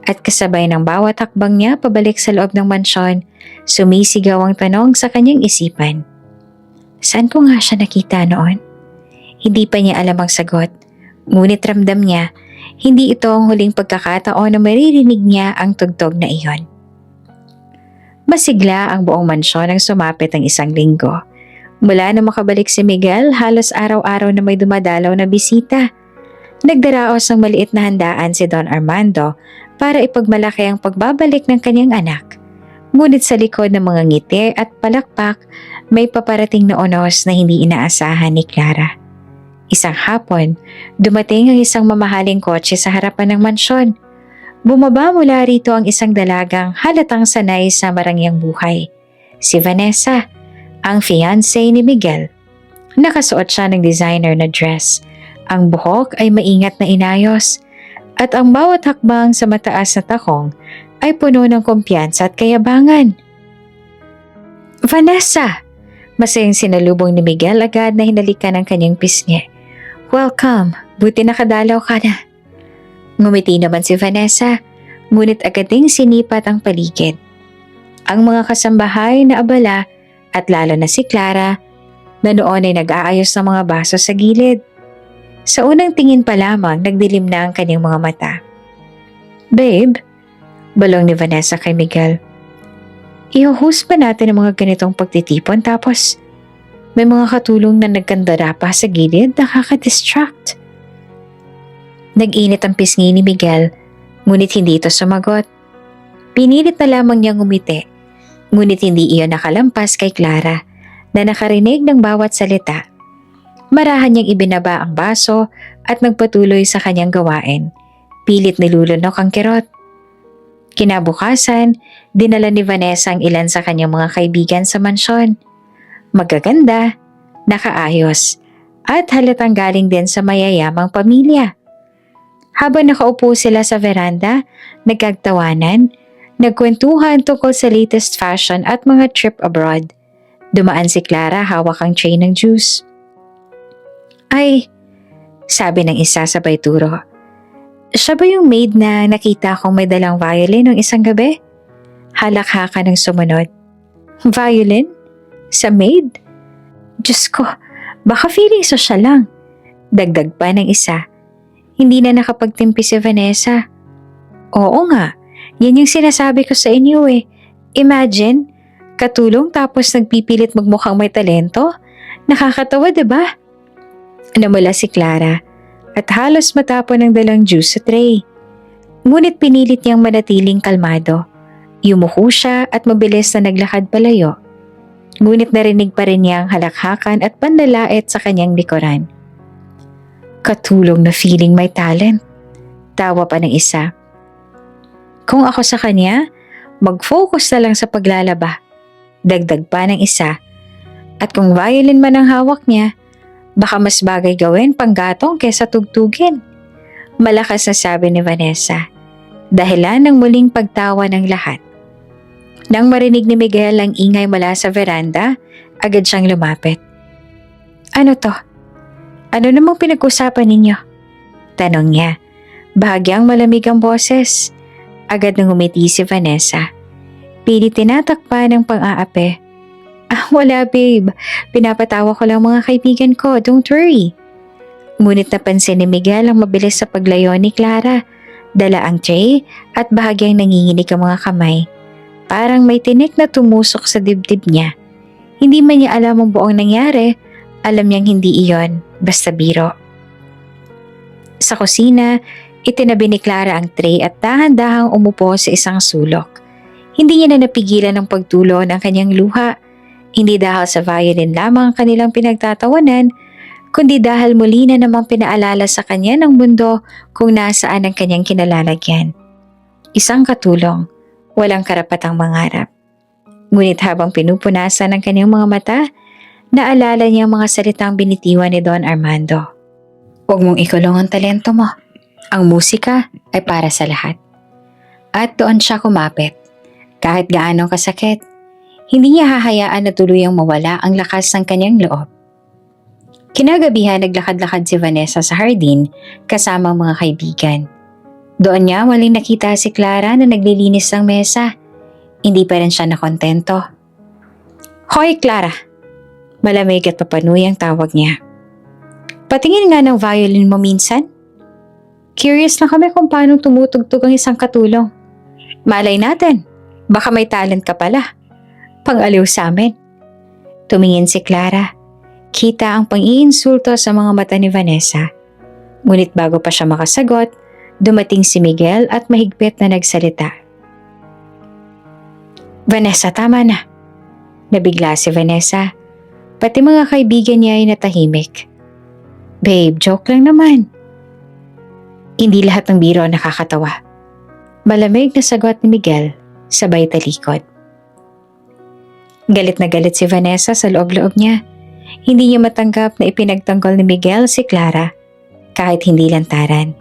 At kasabay ng bawat hakbang niya pabalik sa loob ng mansyon, sumisigaw ang tanong sa kanyang isipan. Saan ko nga siya nakita noon? Hindi pa niya alam ang sagot, ngunit ramdam niya, hindi ito ang huling pagkakataon na maririnig niya ang tugtog na iyon. Masigla ang buong mansyon nang sumapit ang isang linggo. Mula na makabalik si Miguel, halos araw-araw na may dumadalaw na bisita. Nagdaraos ng maliit na handaan si Don Armando para ipagmalaki ang pagbabalik ng kanyang anak. Ngunit sa likod ng mga ngiti at palakpak, may paparating na unos na hindi inaasahan ni Clara. Isang hapon, dumating ang isang mamahaling kotse sa harapan ng mansyon. Bumaba mula rito ang isang dalagang halatang sanay sa marangyang buhay. Si Vanessa, ang fiancé ni Miguel. Nakasuot siya ng designer na dress. Ang buhok ay maingat na inayos at ang bawat hakbang sa mataas na takong ay puno ng kumpiyansa at kayabangan. "Vanessa!" Masayang sinalubong ni Miguel agad na hinalikan ng kanyang pisngi. "Welcome, buti nakadalaw ka na." Ngumiti naman si Vanessa, ngunit agad ding sinipat ang paligid. Ang mga kasambahay na abala at lalo na si Clara na noon ay nag-aayos ng mga baso sa gilid. Sa unang tingin pa lamang nagdilim na ang kanyang mga mata. "Babe," balong ni Vanessa kay Miguel, "i-host ba natin ang mga ganitong pagtitipon tapos may mga katulong na nagkandara pa sa gilid, nakaka-distract?" Nag-init ang pisngi ni Miguel, ngunit hindi ito sumagot. Pinilit na lamang niyang umiti, ngunit hindi iyon nakalampas kay Clara na nakarinig ng bawat salita. Marahan niyang ibinaba ang baso at nagpatuloy sa kanyang gawain. Pilit nilulunok ang kirot. Kinabukasan, dinala ni Vanessa ang ilan sa kanyang mga kaibigan sa mansyon. Magaganda, nakaayos, at halatang galing din sa mayayamang pamilya. Habang nakaupo sila sa veranda, nagkagtawanan, nagkwentuhan tungkol sa latest fashion at mga trip abroad. Dumaan si Clara hawak ang tray ng juice. "Ay," sabi ng isa sabay turo, "siya ba yung maid na nakita kong may dalang violin ng isang gabi?" Halakhakan ng sumunod. "Violin? Sa maid? Diyos ko, baka feeling social lang." Dagdag pa ng isa. Hindi na nakapagtimpi si Vanessa. "Oo nga, yan yung sinasabi ko sa inyo eh. Imagine, katulong tapos nagpipilit magmukhang may talento? Nakakatawa, diba?" Namula si Clara at halos matapon ang dalang juice sa tray. Ngunit pinilit niyang manatiling kalmado. Yumuko siya at mabilis na naglakad palayo. Ngunit narinig pa rin niya ang halakhakan at panlalait sa kanyang likuran. "Katulong na feeling may talent." Tawa pa ng isa. "Kung ako sa kanya, mag-focus na lang sa paglalaba." Dagdag pa ng isa. "At kung violin man ang hawak niya, baka mas bagay gawin panggatong kesa tugtugin." Malakas na sabi ni Vanessa, dahilan ng muling pagtawa ng lahat. Nang marinig ni Miguel ang ingay mula sa veranda, agad siyang lumapit. "Ano to? Ano namang pinag-usapan ninyo?" Tanong niya. Bahagyang malamig ang boses. Agad nang umiti si Vanessa. Pilit tinatakpan ng pang-aapi. Wala babe. Pinapatawa ko lang mga kaibigan ko. Don't worry." Ngunit napansin ni Miguel ang mabilis sa paglayo ni Clara. Dala ang tray at bahagyang nanginginig ang mga kamay. Parang may tinik na tumusok sa dibdib niya. Hindi man niya alam ang buong nangyari. Alam niyang hindi iyon, basta biro. Sa kusina, itinabi ni Clara ang tray at dahan-dahang umupo sa isang sulok. Hindi niya na napigilan ang pagtulo ng kanyang luha. Hindi dahil sa violin lamang ang kanilang pinagtatawanan, kundi dahil muli na namang pinaalala sa kanya ng mundo kung nasaan ang kanyang kinalalagyan. Isang katulong, walang karapatang mangarap. Ngunit habang pinupunasan ang kanyang mga mata, naalala niya ang mga salitang binitiwan ni Don Armando. "Huwag mong ikulong ang talento mo. Ang musika ay para sa lahat." At doon siya kumapit. Kahit gaano kasakit, hindi niya hahayaan na tuluyang mawala ang lakas ng kanyang loob. Kinagabihan naglakad-lakad si Vanessa sa hardin kasama ang mga kaibigan. Doon niya muling nakita si Clara na naglilinis ng mesa. Hindi pa rin siya nakontento. "Hoy Clara!" Malamig at papanuy ang tawag niya. "Patingin nga ng violin mo minsan. Curious na kami kung paano tumutugtog ang isang katulong. Malay natin, baka may talent ka pala. Pang-aliw sa amin." Tumingin si Clara. Kita ang pang-iinsulto sa mga mata ni Vanessa. Ngunit bago pa siya makasagot, dumating si Miguel at mahigpit na nagsalita. "Vanessa, tama na." Nabigla si Vanessa. Pati mga kaibigan niya ay natahimik. "Babe, joke lang naman." Hindi lahat ng biro nakakatawa. Malamig na sagot ni Miguel, sabay talikod. Galit na galit si Vanessa sa loob-loob niya. Hindi niya matanggap na ipinagtanggol ni Miguel si Clara, kahit hindi lantaran.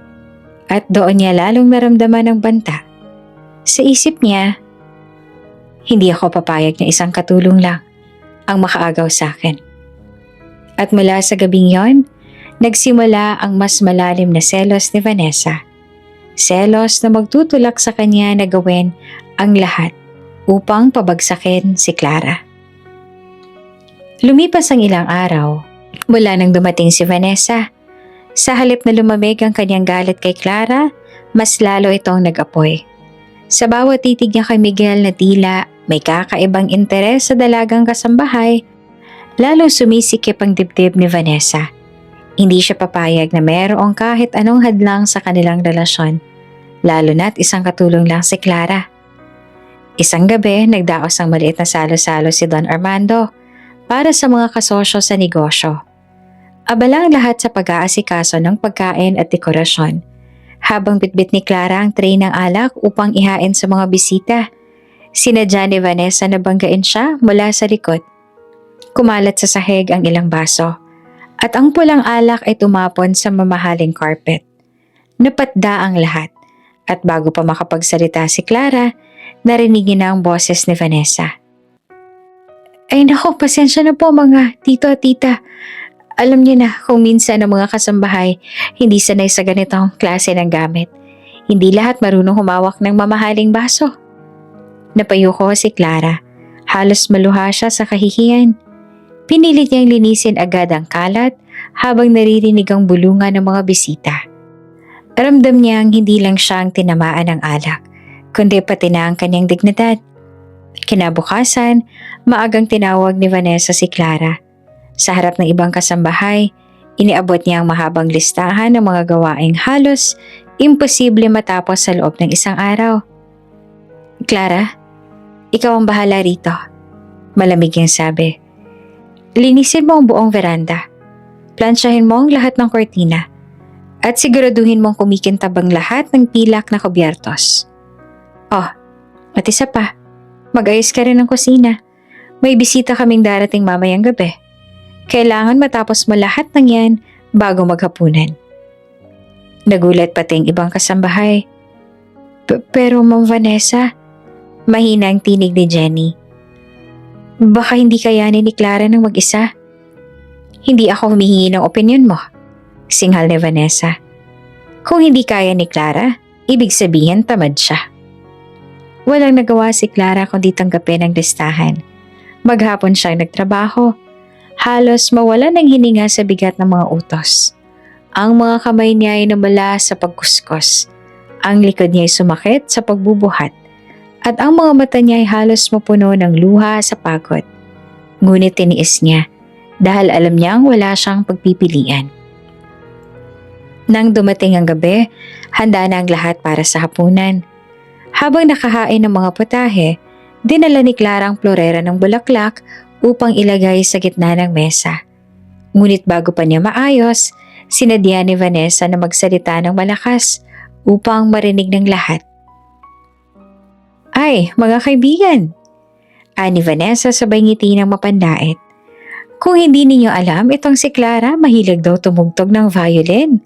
At doon niya lalong naramdaman ang banta. Sa isip niya, hindi ako papayag na isang katulong lang ang makaagaw sa akin. At mula sa gabing yon, nagsimula ang mas malalim na selos ni Vanessa. Selos na magtutulak sa kanya na gawin ang lahat upang pabagsakin si Clara. Lumipas ang ilang araw mula nang dumating si Vanessa. Sa halip na lumamig ang kanyang galit kay Clara, mas lalo itong nag-apoy. Sa bawat titig niya kay Miguel na tila may kakaibang interes sa dalagang kasambahay, lalong sumisikip ang dibdib ni Vanessa. Hindi siya papayag na mayroong kahit anong hadlang sa kanilang relasyon, lalo na't isang katulong lang si Clara. Isang gabi, nagdaos ang maliit na salo-salo si Don Armando para sa mga kasosyo sa negosyo. Abala ang lahat sa pag-aasikaso ng pagkain at dekorasyon, habang bitbit ni Clara ang tray ng alak upang ihain sa mga bisita. Sinadya ni Vanessa na banggain siya mula sa likod. Kumalat sa sahig ang ilang baso, at ang pulang alak ay tumapon sa mamahaling carpet. Napatda ang lahat, at bago pa makapagsalita si Clara, narinigin na ang boses ni Vanessa. Ay nako, pasensya na po mga tito at tita. Alam niyo na kung minsan ang mga kasambahay hindi sanay sa ganitong klase ng gamit. Hindi lahat marunong humawak ng mamahaling baso. Napayuko si Clara. Halos maluha siya sa kahihiyan. Pinilit niyang linisin agad ang kalat habang naririnig ang bulungan ng mga bisita. Ramdam niyang hindi lang siya ang tinamaan ng alak, kundi pati na ang kanyang dignidad. Kinabukasan, maagang tinawag ni Vanessa si Clara. Sa harap ng ibang kasambahay, iniabot niya ang mahabang listahan ng mga gawaing halos imposible matapos sa loob ng isang araw. Clara, ikaw ang bahala rito, malamig niyang sabi. Linisin mo ang buong veranda. Plansyahin mo ang lahat ng kortina. At siguraduhin mong kumikintab ang lahat ng pilak na kubyertos. Oh, at isa pa, mag-ayos ka rin ng kusina. May bisita kaming darating mamayang gabi. Kailangan matapos mo lahat ng yan bago maghapunan. Nagulat pati ang ibang kasambahay. Pero Ma'am Vanessa, mahina ang tinig ni Jenny. Baka hindi kayanin ni Clara ng mag-isa. Hindi ako humihingi ng opinyon mo, singhal ni Vanessa. Kung hindi kaya ni Clara, ibig sabihin tamad siya. Walang nagawa si Clara kundi tanggapin ang listahan. Maghapon siyang nagtrabaho. Halos mawala ng hininga sa bigat ng mga utos. Ang mga kamay niya ay namula sa pagkuskos. Ang likod niya ay sumakit sa pagbubuhat. At ang mga mata niya ay halos mapuno ng luha sa pagod. Ngunit tiniis niya dahil alam niyang wala siyang pagpipilian. Nang dumating ang gabi, handa na ang lahat para sa hapunan. Habang nakahain ng mga putahe, dinala ni Clara ang florera ng bulaklak upang ilagay sa gitna ng mesa. Ngunit bago pa niya maayos, sinadya ni Vanessa na magsalita ng malakas upang marinig ng lahat. Ay, mga kaibigan! Ani Vanessa sabay ngiti ng mapandait. Kung hindi ninyo alam, itong si Clara mahilig daw tumugtog ng violin.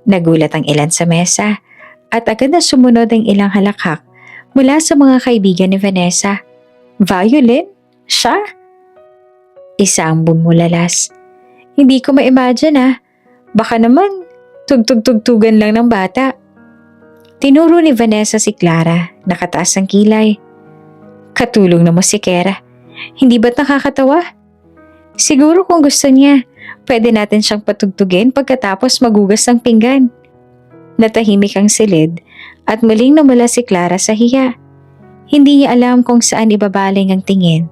Nagulat ang ilan sa mesa at agad na sumunod ang ilang halakhak mula sa mga kaibigan ni Vanessa. Violin? Siya? Isa ang bumulalas. Hindi ko ma-imagine Baka naman, tugtog-tugtugan lang ng bata. Tinuro ni Vanessa si Clara, nakataas ang kilay. Katulong na musikera. Hindi ba't nakakatawa? Siguro kung gusto niya, pwede natin siyang patugtugin pagkatapos magugas ng pinggan. Natahimik ang silid at muling namula si Clara sa hiya. Hindi niya alam kung saan ibabaling ang tingin,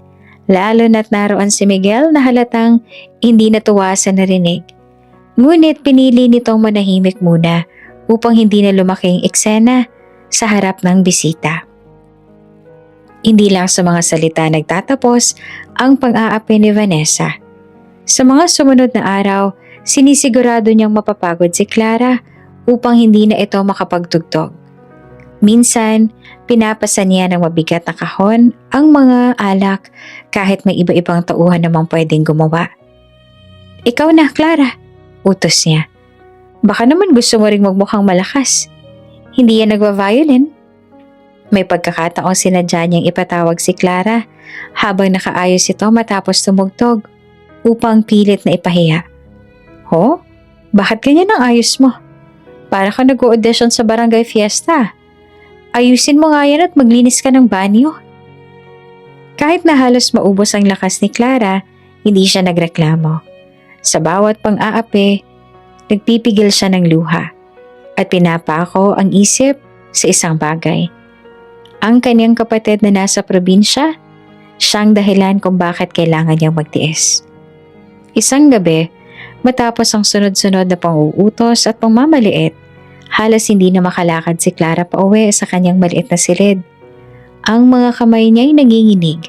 lalo na't naroon si Miguel na halatang hindi natuwa sa narinig. Ngunit pinili nitong manahimik muna upang hindi na lumaking eksena sa harap ng bisita. Hindi lang sa mga salita nagtatapos ang pang-aapi ni Vanessa. Sa mga sumunod na araw, sinisigurado niyang mapapagod si Clara upang hindi na ito makapagtugtog. Minsan, Pinapasa niya ng mabigat na kahon ang mga alak kahit may iba-ibang tauhan namang pwedeng gumawa. Ikaw na, Clara, utos niya. Baka naman gusto mo ring magmukhang malakas. Hindi yan nagva-violin. May pagkakataong sinadya niyang ipatawag si Clara habang nakaayos ito matapos tumugtog upang pilit na ipahiya. Ho? Bakit ganyan ang ayos mo? Para ka nag-audition sa barangay fiesta. Ayusin mo nga yan at maglinis ka ng banyo. Kahit na halos maubos ang lakas ni Clara, hindi siya nagreklamo. Sa bawat pang-aapi, nagpipigil siya ng luha at pinapako ang isip sa isang bagay. Ang kanyang kapatid na nasa probinsya, siyang dahilan kung bakit kailangan niyang magtiis. Isang gabi, matapos ang sunod-sunod na pang-uutos at pangmamaliit, halos hindi na makalakad si Clara pauwi sa kanyang maliit na silid. Ang mga kamay niya'y nanginginig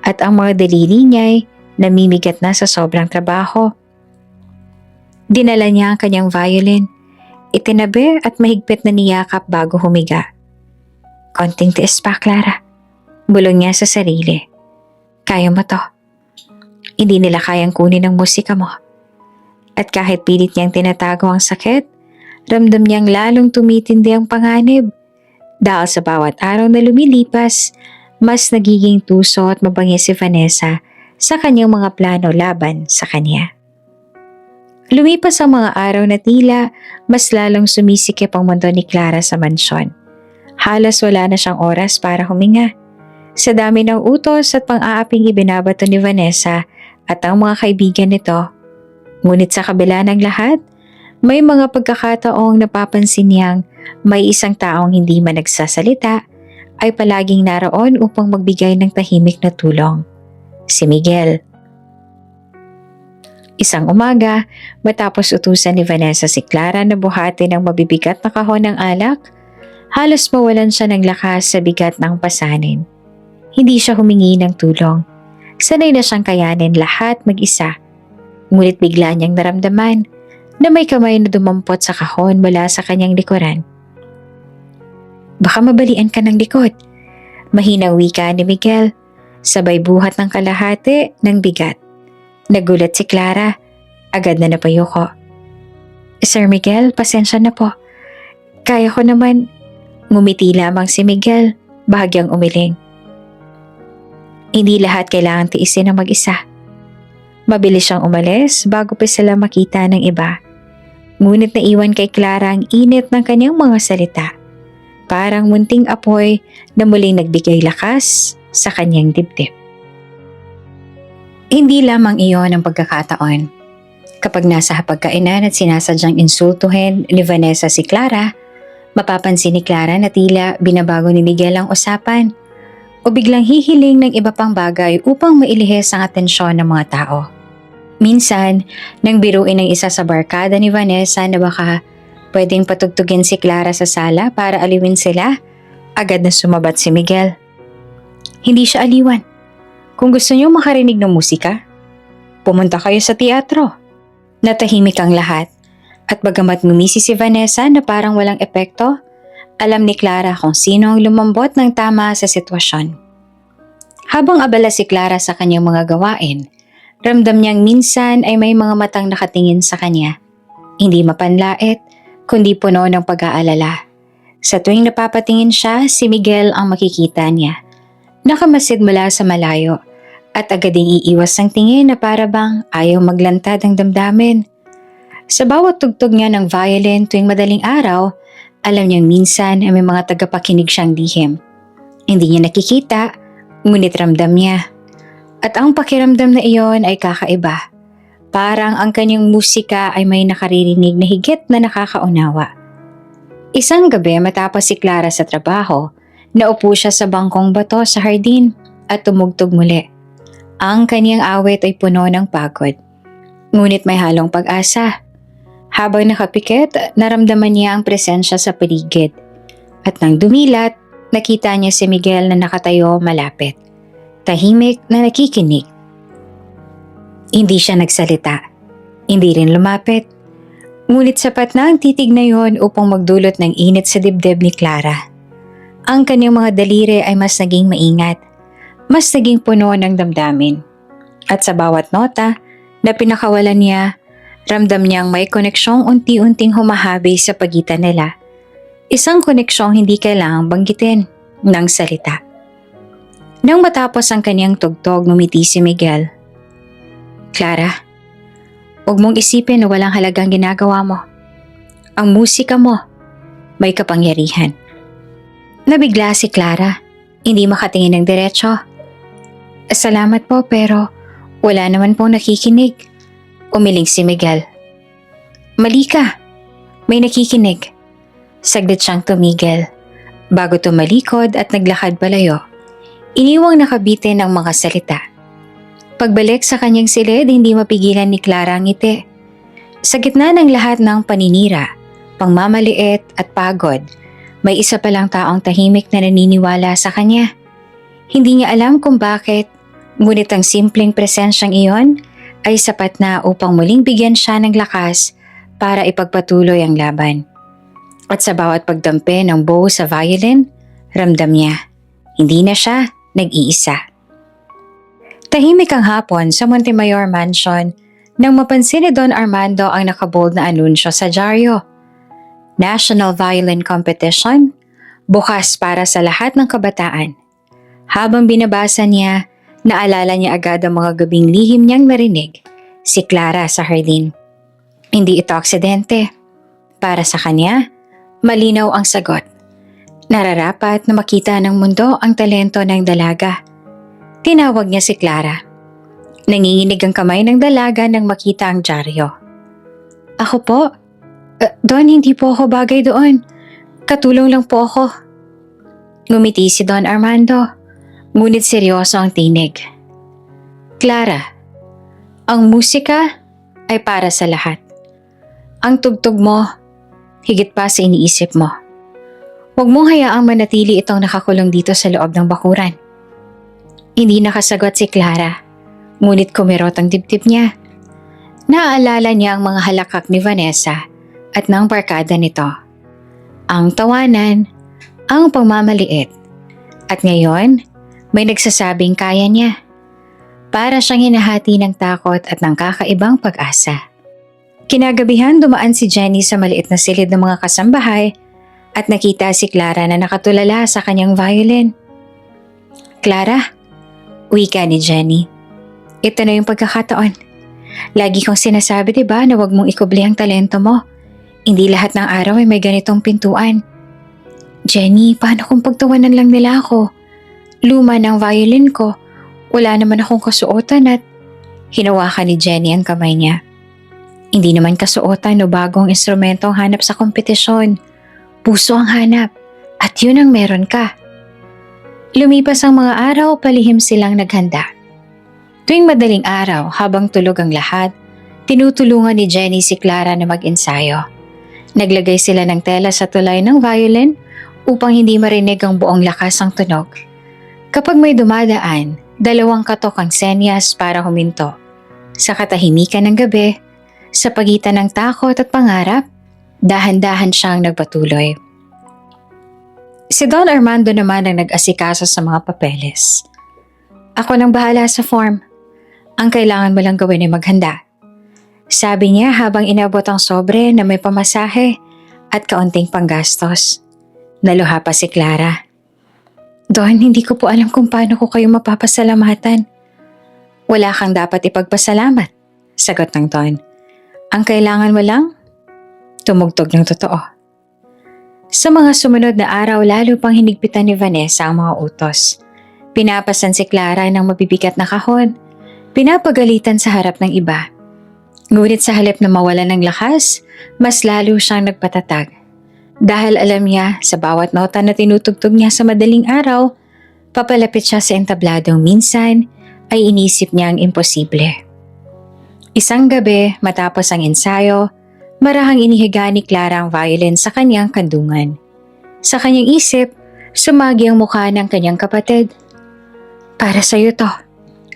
at ang mga daliri niya'y namimigat na sa sobrang trabaho. Dinala niya ang kanyang violin, itinabi at mahigpit na niyakap bago humiga. Konting tiis pa, Clara. Bulong niya sa sarili. Kaya mo to. Hindi nila kayang kunin ang musika mo. At kahit pilit niyang tinatago ang sakit, ramdam niyang lalong tumitindi ang panganib. Dahil sa bawat araw na lumilipas, mas nagiging tuso at mabangis si Vanessa sa kanyang mga plano laban sa kanya. Lumipas ang mga araw na tila, mas lalong sumisikip ang mundo ni Clara sa mansyon. Halos wala na siyang oras para huminga. Sa dami ng utos at pang-aaping ibinabato ni Vanessa at ang mga kaibigan nito. Ngunit sa kabila ng lahat, may mga pagkakataong napapansin niyang may isang taong hindi man nagsasalita ay palaging naroon upang magbigay ng tahimik na tulong. Si Miguel. Isang umaga, matapos utusan ni Vanessa si Clara na buhatin ang mabibigat na kahon ng alak, halos mawalan siya ng lakas sa bigat ng pasanin. Hindi siya humingi ng tulong. Sanay na siyang kayanin lahat mag-isa. Ngunit bigla niyang naramdaman na may kamay na dumampot sa kahon mula sa kanyang likuran. Baka mabalian ka ng likod. Mahinang wika ni Miguel, sabay buhat ng kalahati ng bigat. Nagulat si Clara, agad na napayuko. Sir Miguel, pasensya na po. Kaya ko naman. Ngumiti lamang si Miguel, bahagyang umiling. Hindi lahat kailangan tiisin ng mag-isa. Mabilis siyang umalis bago pa sila makita ng iba. Ngunit naiwan kay Clara ang init ng kanyang mga salita. Parang munting apoy na muling nagbigay lakas sa kanyang dibdib. Hindi lamang iyon ang pagkakataon. Kapag nasa hapagkainan at sinasadyang insultuhin ni Vanessa si Clara, mapapansin ni Clara na tila binabago ni Miguel ang usapan o biglang hihiling ng iba pang bagay upang mailihis ang atensyon ng mga tao. Minsan, nang biruin ng isa sa barkada ni Vanessa na baka pwedeng patugtugin si Clara sa sala para aliwin sila, agad na sumabat si Miguel. Hindi siya aliwan. Kung gusto niyo makarinig ng musika, pumunta kayo sa teatro. Natahimik ang lahat at bagamat ngumisi si Vanessa na parang walang epekto, alam ni Clara kung sino ang lumambot ng tama sa sitwasyon. Habang abala si Clara sa kanyang mga gawain, ramdam niyang minsan ay may mga matang nakatingin sa kanya. Hindi mapanlait, kundi puno ng pag-aalala. Sa tuwing napapatingin siya, si Miguel ang makikita niya. Nakamasid mula sa malayo at agad ding iiwas ang tingin na para bang ayaw maglantad ang damdamin. Sa bawat tugtog niya ng violin tuwing madaling araw, alam niyang minsan ay may mga tagapakinig siyang lihim. Hindi niya nakikita, ngunit ramdam niya. At ang pakiramdam na iyon ay kakaiba. Parang ang kanyang musika ay may nakaririnig na higit na nakakaunawa. Isang gabi matapos si Clara sa trabaho, naupo siya sa bangkong bato sa hardin at tumugtog muli. Ang kanyang awit ay puno ng pagod. Ngunit may halong pag-asa. Habang nakapikit, naramdaman niya ang presensya sa paligid. At nang dumilat, nakita niya si Miguel na nakatayo malapit. Tahimik na nakikinig. Hindi siya nagsalita. Hindi rin lumapit. Ngunit sapat na ang titig na yon upang magdulot ng init sa dibdib ni Clara. Ang kanyang mga daliri ay mas naging maingat, mas naging puno ng damdamin. At sa bawat nota na pinakawalan niya, ramdam niyang may koneksyong unti-unting humahabi sa pagitan nila. Isang koneksyong hindi kailangang banggitin ng salita. Nang matapos ang kanyang tugtog, ngumiti si Miguel. Clara, huwag mong isipin na walang halagang ginagawa mo. Ang musika mo, may kapangyarihan. Nabigla si Clara, hindi makatingin ng diretso. Salamat po pero wala naman pong nakikinig. Umiling si Miguel. Mali ka, may nakikinig. Saglit siyang tumigil. Bago tumalikod at naglakad palayo, iniwang nakabitin ang mga salita. Pagbalik sa kanyang silid, hindi mapigilan ni Clara ang ngiti. Sa gitna ng lahat ng paninira, pangmamaliit at pagod, may isa palang taong tahimik na naniniwala sa kanya. Hindi niya alam kung bakit, ngunit ang simpleng presensyang iyon ay sapat na upang muling bigyan siya ng lakas para ipagpatuloy ang laban. At sa bawat pagdampi ng bow sa violin, ramdam niya, hindi na siya nag-iisa. Tahimik ang hapon sa Montemayor Mansion nang mapansin ni Don Armando ang nakabold na anunsyo sa dyaryo. National Violin Competition, bukas para sa lahat ng kabataan. Habang binabasa niya, naalala niya agad ang mga gabing lihim niyang narinig, si Clara sa hardin. Hindi ito aksidente. Para sa kanya, malinaw ang sagot. Nararapat na makita ng mundo ang talento ng dalaga. Tinawag niya si Clara. Nanginginig ang kamay ng dalaga nang makita ang dyaryo. Ako po? Don, hindi po ako bagay doon. Katulong lang po ako. Ngumiti si Don Armando, ngunit seryoso ang tinig. Clara, ang musika ay para sa lahat. Ang tugtog mo, higit pa sa iniisip mo. Huwag mong hayaang manatili itong nakakulong dito sa loob ng bakuran. Hindi nakasagot si Clara, ngunit kumirot ang dibdib niya. Naaalala niya ang mga halakak ni Vanessa at ng barkada nito. Ang tawanan, ang pagmamaliit. At ngayon, may nagsasabing kaya niya. Para siyang hinahati ng takot at ng kakaibang pag-asa. Kinagabihan dumaan si Jenny sa maliit na silid ng mga kasambahay at nakita si Clara na nakatulala sa kanyang violin. Clara, wika ni Jenny. Ito na yung pagkakataon. Lagi kong sinasabi diba na wag mong ikubli ang talento mo. Hindi lahat ng araw ay may ganitong pintuan. Jenny, paano kung pagtawanan lang nila ako? Luma ng violin ko. Wala naman akong kasuotan at hinawakan ni Jenny ang kamay niya. Hindi naman kasuotan o bagong instrumento ang hanap sa kompetisyon. Puso ang hanap at yun ang meron ka. Lumipas ang mga araw, palihim silang naghanda. Tuwing madaling araw habang tulog ang lahat, tinutulungan ni Jenny si Clara na mag-ensayo. Naglagay sila ng tela sa tulay ng violin upang hindi marinig ang buong lakas ng tunog. Kapag may dumadaan, 2 katok ang senyas para huminto. Sa katahimikan ng gabi, sa pagitan ng takot at pangarap, dahan-dahan siyang nagpatuloy. Si Don Armando naman ang nag-asikaso sa mga papeles. Ako nang bahala sa form. Ang kailangan mo lang gawin ay maghanda. Sabi niya habang inabot ang sobre na may pamasahe at kaunting panggastos. Naluha pa si Clara. Don, hindi ko po alam kung paano ko kayo mapapasalamatan. Wala kang dapat ipagpasalamat, sagot ng Don. Ang kailangan mo lang, tumugtog ng totoo. Sa mga sumunod na araw, lalo pang hinigpitan ni Vanessa ang mga utos. Pinapasan si Clara ng mabibigat na kahon. Pinapagalitan sa harap ng iba. Ngunit sa halip na mawalan ng lakas, mas lalo siyang nagpatatag. Dahil alam niya sa bawat nota na tinutugtog niya sa madaling araw, papalapit siya sa entabladong minsan ay inisip niya ang imposible. Isang gabi matapos ang ensayo, marahang inihiga ni Clara ang violin sa kanyang kandungan. Sa kanyang isip, sumagi ang mukha ng kanyang kapatid. Para sa iyo to,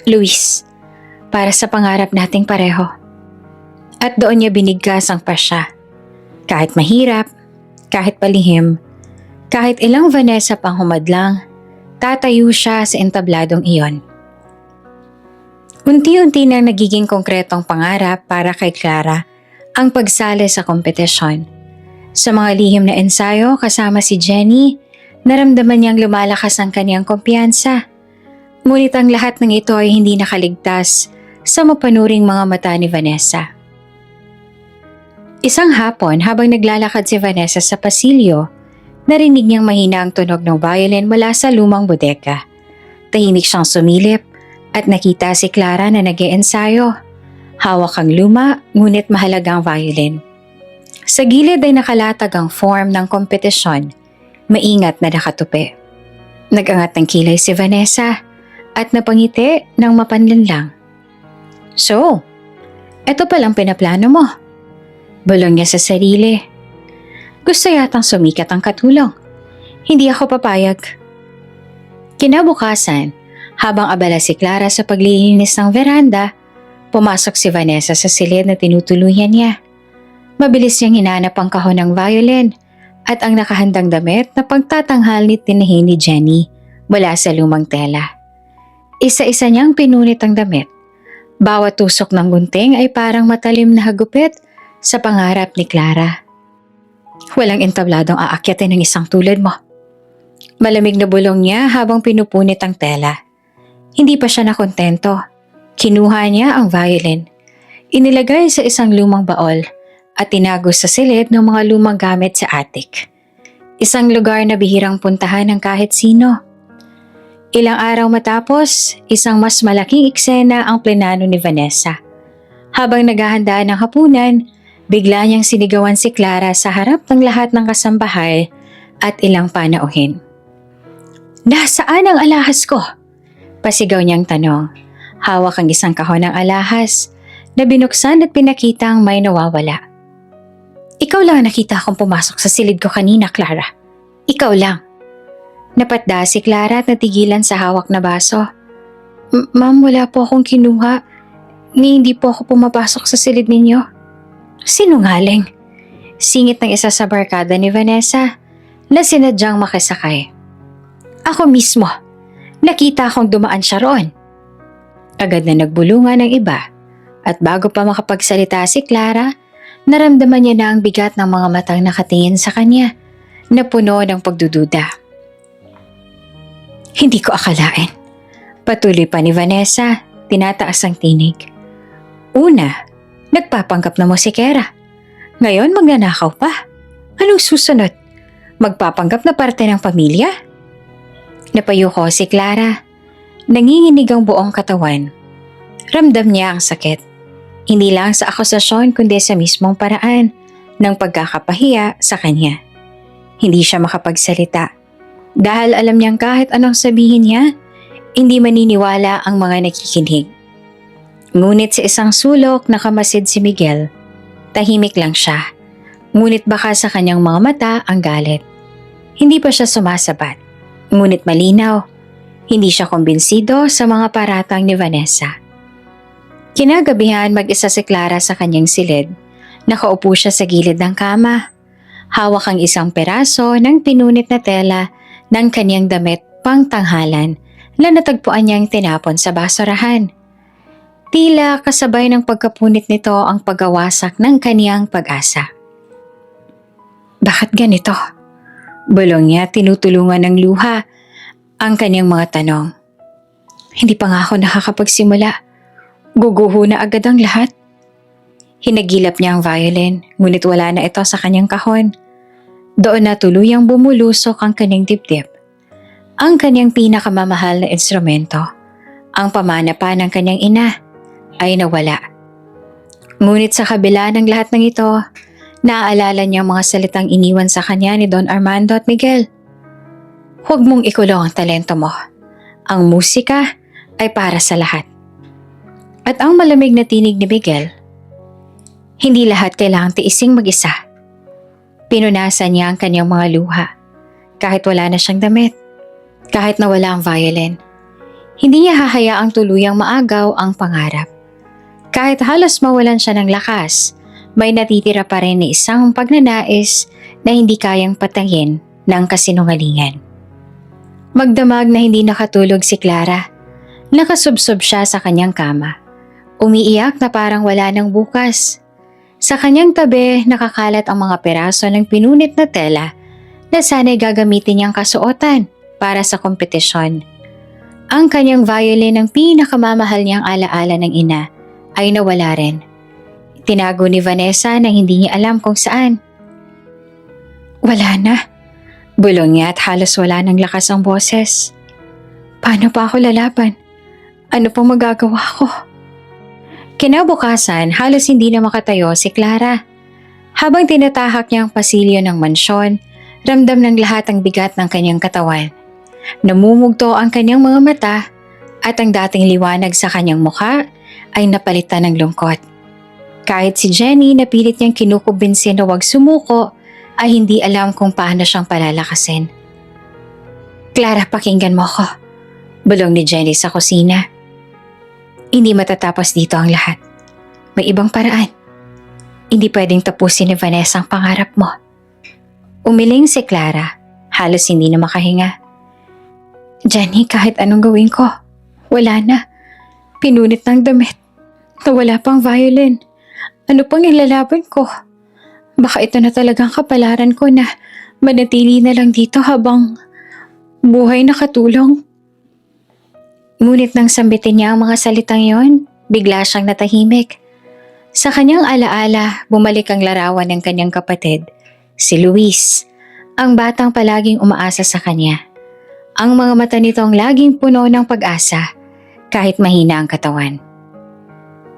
Luis. Para sa pangarap nating pareho. At doon niya binigkas ang pasya. Kahit mahirap, kahit palihim, Kahit ilang Vanessa pang humadlang, tatayo siya sa entabladong iyon. Unti-unti nang nagiging konkretong pangarap para kay Clara ang pagsali sa kompetisyon. Sa mga lihim na ensayo kasama si Jenny, naramdaman niyang lumalakas ang kaniyang kumpiyansa. Ngunit ang lahat ng ito ay hindi nakaligtas sa mapanuring mga mata ni Vanessa. Isang hapon habang naglalakad si Vanessa sa pasilyo, narinig niyang mahina ang tunog ng violin mula sa lumang bodega. Tahimik siyang sumilip at nakita si Clara na nag-iensayo. Hawak ang luma ngunit mahalagang violin. Sa gilid ay nakalatag ang form ng kompetisyon, maingat na nakatupi. Nagangat ng kilay si Vanessa at napangiti ng mapanlinlang. So, eto palang pinaplano mo. Bulong niya sa sarili. Gusto yatang sumikat ang katulong. Hindi ako papayag. Kinabukasan, habang abala si Clara sa paglilinis ng veranda, pumasok si Vanessa sa silid na tinutuluyan niya. Mabilis niyang hinanap ang kahon ng violin at ang nakahandang damit na pagtatanghal ni tinahin ni Jenny mula sa lumang tela. Isa-isa niyang pinunit ang damit. Bawat tusok ng gunting ay parang matalim na hagupit sa pangarap ni Clara. Walang entabladong aakyatin ng isang tulad mo. Malamig na bulong niya habang pinupunit ang tela. Hindi pa siya nakontento. Kinuha niya ang violin. Inilagay sa isang lumang baol at tinago sa silid ng mga lumang gamit sa attic. Isang lugar na bihirang puntahan ng kahit sino. Ilang araw matapos, isang mas malaking eksena ang plenano ni Vanessa. Habang naghahandaan ng hapunan, bigla niyang sinigawan si Clara sa harap ng lahat ng kasambahay at ilang panauhin. Nasaan ang alahas ko? Pasigaw niyang tanong. Hawak ang isang kahon ng alahas na binuksan at pinakitang may nawawala. Ikaw lang nakita akong pumasok sa silid ko kanina, Clara. Ikaw lang. Napatda si Clara at natigilan sa hawak na baso. Ma'am, wala po akong kinuha. Hindi po ako pumapasok sa silid ninyo. Sinungaling. Singit ng isa sa barkada ni Vanessa na sinadyang makisakay. Ako mismo. Nakita akong dumaan siya roon. Agad na nagbulungan ng iba at bago pa makapagsalita si Clara, naramdaman niya na ang bigat ng mga matang nakatingin sa kanya na puno ng pagdududa. Hindi ko akalain. Patuloy pa ni Vanessa, tinataas ang tinig. Una, nagpapanggap na musikera. Ngayon magnanakaw pa. Anong susunod? Magpapanggap na parte ng pamilya? Napayuko si Clara. Nanginginig ang buong katawan. Ramdam niya ang sakit. Hindi lang sa akusasyon kundi sa mismong paraan ng pagkakapahiya sa kanya. Hindi siya makapagsalita. Dahil alam niyang kahit anong sabihin niya, hindi maniniwala ang mga nakikinig. Ngunit sa isang sulok nakamasid si Miguel. Tahimik lang siya. Ngunit baka sa kanyang mga mata ang galit. Hindi pa siya sumasabat. Ngunit malinaw, hindi siya kumbinsido sa mga paratang ni Vanessa. Kinagabihan mag-isa si Clara sa kanyang silid. Nakaupo siya sa gilid ng kama. Hawak ang isang peraso ng pinunit na tela ng kanyang damit pang tanghalan na natagpuan niyang tinapon sa basurahan. Tila kasabay ng pagkapunit nito ang paggawasak ng kaniyang pag-asa. Bakit ganito? Bulong niya tinutulungan ng luha ang kanyang mga tanong. Hindi pa nga ako nakakapagsimula. Guguho na agad ang lahat. Hinagilap niya ang violin, ngunit wala na ito sa kanyang kahon. Doon na tuluyang bumulusok ang kanyang dibdib. Ang kanyang pinakamamahal na instrumento, ang pamana pa ng kanyang ina, ay nawala. Ngunit sa kabila ng lahat ng ito, naaalala niya ang mga salitang iniwan sa kanya ni Don Armando at Miguel. Huwag mong ikulong ang talento mo. Ang musika ay para sa lahat. At ang malamig na tinig ni Miguel, hindi lahat kailangang tiising mag-isa. Pinunasan niya ang kanyang mga luha, kahit wala na siyang damit, kahit nawala ang violin. Hindi niya hahayaang tuluyang maagaw ang pangarap. Kahit halos mawalan siya ng lakas, may natitira pa rin na isang pagnanais na hindi kayang patayin ng kasinungalingan. Magdamag na hindi nakatulog si Clara. Nakasubsob siya sa kanyang kama. Umiiyak na parang wala nang bukas. Sa kanyang tabi, nakakalat ang mga peraso ng pinunit na tela na sana'y gagamitin niyang kasuotan para sa kompetisyon. Ang kanyang violin ng pinakamamahal niyang alaala ng ina ay nawala rin. Tinago ni Vanessa na hindi niya alam kung saan. Wala na. Bulong niya at halos wala ng lakas ang boses. Paano pa ako lalaban? Ano pang magagawa ko? Kinabukasan, halos hindi na makatayo si Clara. Habang tinatahak niya ang pasilyo ng mansyon, ramdam ng lahat ang bigat ng kanyang katawan. Namumugto ang kanyang mga mata at ang dating liwanag sa kanyang mukha ay napalitan ng lungkot. Kahit si Jenny na pilit niyang kinukumbinsin na huwag sumuko ay hindi alam kung paano siyang palalakasin. Clara, pakinggan mo ko, bulong ni Jenny sa kusina. Hindi matatapos dito ang lahat. May ibang paraan. Hindi pwedeng tapusin ni Vanessa ang pangarap mo. Umiling si Clara, halos hindi na makahinga. Jenny, kahit anong gawin ko, wala na. Pinunit ng damit. Nawala pang violin. Ano pang ilalaban ko? Baka ito na talagang kapalaran ko na manatili na lang dito habang buhay na katulong. Ngunit nang sambitin niya ang mga salitang yon, bigla siyang natahimik. Sa kanyang alaala, bumalik ang larawan ng kanyang kapatid, si Luis, ang batang palaging umaasa sa kanya. Ang mga mata nitong laging puno ng pag-asa kahit mahina ang katawan.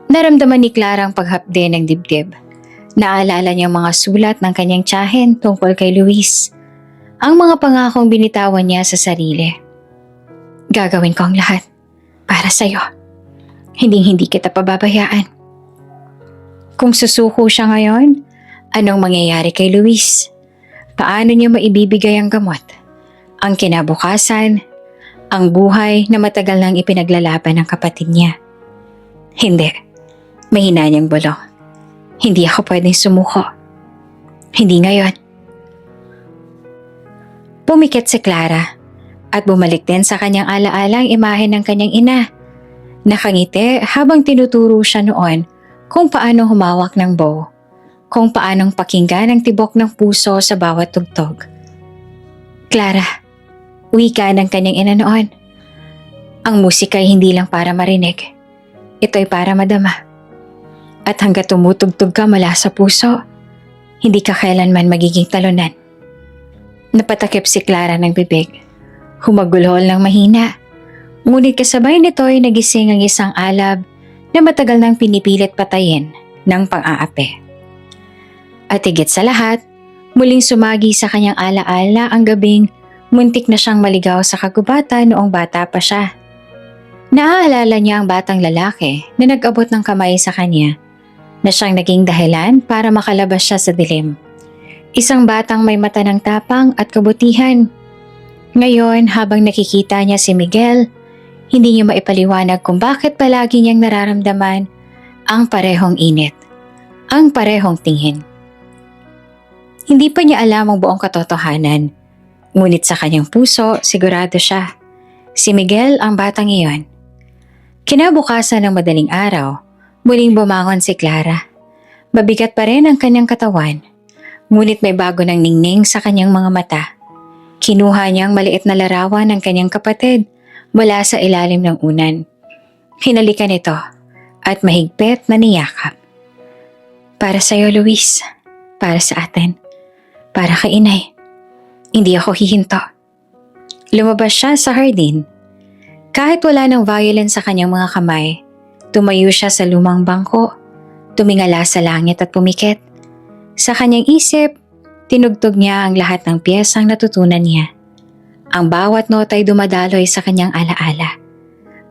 Naramdaman ni Clara ang paghapde ng dibdib. Naalala niya ang mga sulat ng kanyang tiyahin tungkol kay Luis. Ang mga pangakong binitawan niya sa sarili. Gagawin ko ang lahat para sa'yo. Hindi kita pababayaan. Kung susuko siya ngayon, anong mangyayari kay Luis? Paano niya maibibigay ang gamot? Ang kinabukasan, ang buhay na matagal nang ipinaglalaban ng kapatid niya. Hindi. Mahina niyang bulong. Hindi ako pwedeng sumuko. Hindi ngayon. Pumikit si Clara at bumalik din sa kanyang alaala ang imahe ng kanyang ina. Nakangiti habang tinuturo siya noon kung paano humawak ng bow, kung paanong pakinggan ang tibok ng puso sa bawat tugtog. Clara, wika ng kanyang ina noon. Ang musika ay hindi lang para marinig. Ito'y para madama. At hanggat tumutugtog ka mula sa puso, hindi ka kailanman magiging talunan. Napatakip si Clara ng bibig. Humagulhol ng mahina. Ngunit kasabay nito ay nagising ang isang alab na matagal nang pinipilit patayin ng pang-aapi. At higit sa lahat, muling sumagi sa kanyang alaala ang gabing muntik na siyang maligaw sa kagubatan noong bata pa siya. Naaalala niya ang batang lalaki na nag-abot ng kamay sa kanya na siyang naging dahilan para makalabas siya sa dilim. Isang batang may mata ng tapang at kabutihan. Ngayon, habang nakikita niya si Miguel, hindi niya maipaliwanag kung bakit palagi niyang nararamdaman ang parehong init, ang parehong tingin. Hindi pa niya alam ang buong katotohanan, ngunit sa kanyang puso, sigurado siya. Si Miguel ang batang iyon. Kinabukasan ng madaling araw, muling bumangon si Clara. Mabigat pa rin ang kanyang katawan, ngunit may bago ng ningning sa kanyang mga mata. Kinuha niya ang maliit na larawan ng kanyang kapatid mula sa ilalim ng unan. Hinalikan ito at mahigpit na niyakap. Para sa'yo, Luis. Para sa atin. Para kay inay. Hindi ako hihinto. Lumabas siya sa hardin. Kahit wala ng violin sa kanyang mga kamay, tumayo siya sa lumang bangko, tumingala sa langit at pumikit. Sa kanyang isip, tinugtog niya ang lahat ng piyesang natutunan niya. Ang bawat nota ay dumadaloy sa kanyang alaala.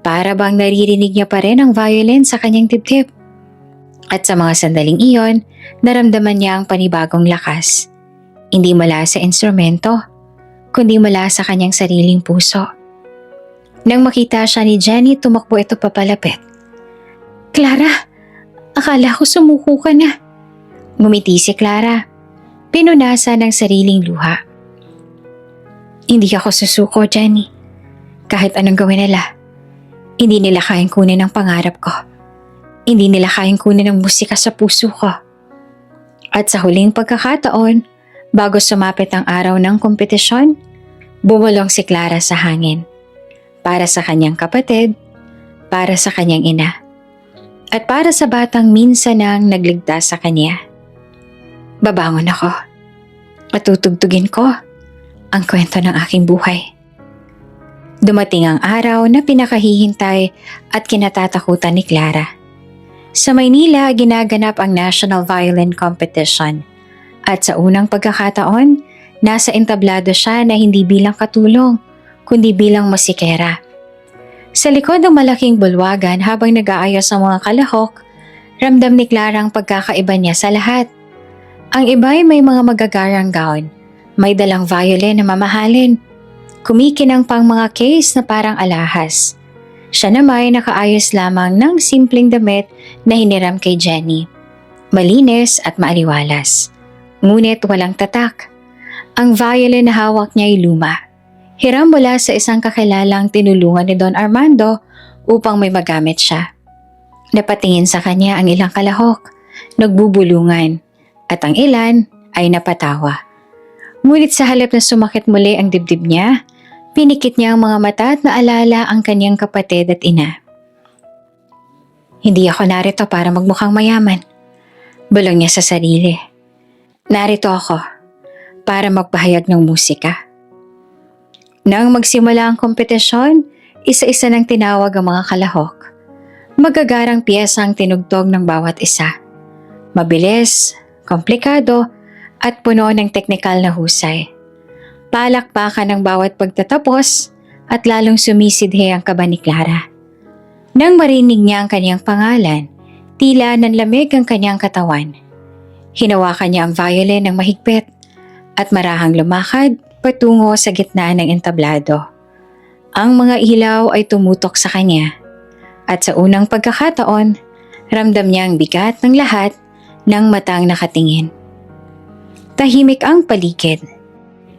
Para bang naririnig niya pa rin ang violin sa kanyang dibdib. At sa mga sandaling iyon, naramdaman niya ang panibagong lakas. Hindi mula sa instrumento, kundi mula sa kanyang sariling puso. Nang makita siya ni Jenny, tumakbo ito papalapit. Clara, akala ko sumuko ka na. Ngumiti si Clara. Pinunasan ng sariling luha. Hindi ako susuko, Jenny. Kahit anong gawin nila, hindi nila kayang kunin ang pangarap ko. Hindi nila kayang kunin ang musika sa puso ko. At sa huling pagkakataon, bago sumapit ang araw ng kompetisyon, bumulong si Clara sa hangin. Para sa kanyang kapatid, para sa kanyang ina, at para sa batang minsan nang nagligtas sa kanya. Babangon ako at tutugtugin ko ang kwento ng aking buhay. Dumating ang araw na pinakahihintay at kinatatakutan ni Clara. Sa Maynila, ginaganap ang National Violin Competition at sa unang pagkakataon, nasa entablado siya na hindi bilang katulong, kundi bilang musikera. Sa likod ng malaking bulwagan habang nag-aayos ang mga kalahok, ramdam ni Clara ang pagkakaiba niya sa lahat. Ang iba ay may mga magagarang gown, may dalang violin na mamahalin, kumikinang pang mga case na parang alahas. Siya naman ay nakaayos lamang ng simpleng damit na hiniram kay Jenny. Malinis at maaliwalas, ngunit walang tatak. Ang violin na hawak niya ay luma. Hiram mula sa isang kakilalang tinulungan ni Don Armando upang may magamit siya. Napatingin sa kanya ang ilang kalahok, nagbubulungan, at ang ilan ay napatawa. Ngunit sa halip na sumakit muli ang dibdib niya, pinikit niya ang mga mata at naalala ang kanyang kapatid at ina. Hindi ako narito para magmukhang mayaman, bulong niya sa sarili. Narito ako para magpahayag ng musika. Nang magsimula ang kompetisyon, isa-isa nang tinawag ang mga kalahok. Magagarang piyesa ang tinugtog ng bawat isa. Mabilis, komplikado, at puno ng teknikal na husay. Palakpakan ng bawat pagtatapos at lalong sumisidhi ang kaba ni Clara. Nang marinig niya ang kanyang pangalan, tila nanlamig ang kanyang katawan. Hinawakan niya ang violin ng mahigpit at marahang lumakad patungo sa gitna ng entablado. Ang mga ilaw ay tumutok sa kanya at sa unang pagkakataon, ramdam niya ang bigat ng lahat ng matang nakatingin. Tahimik ang paligid.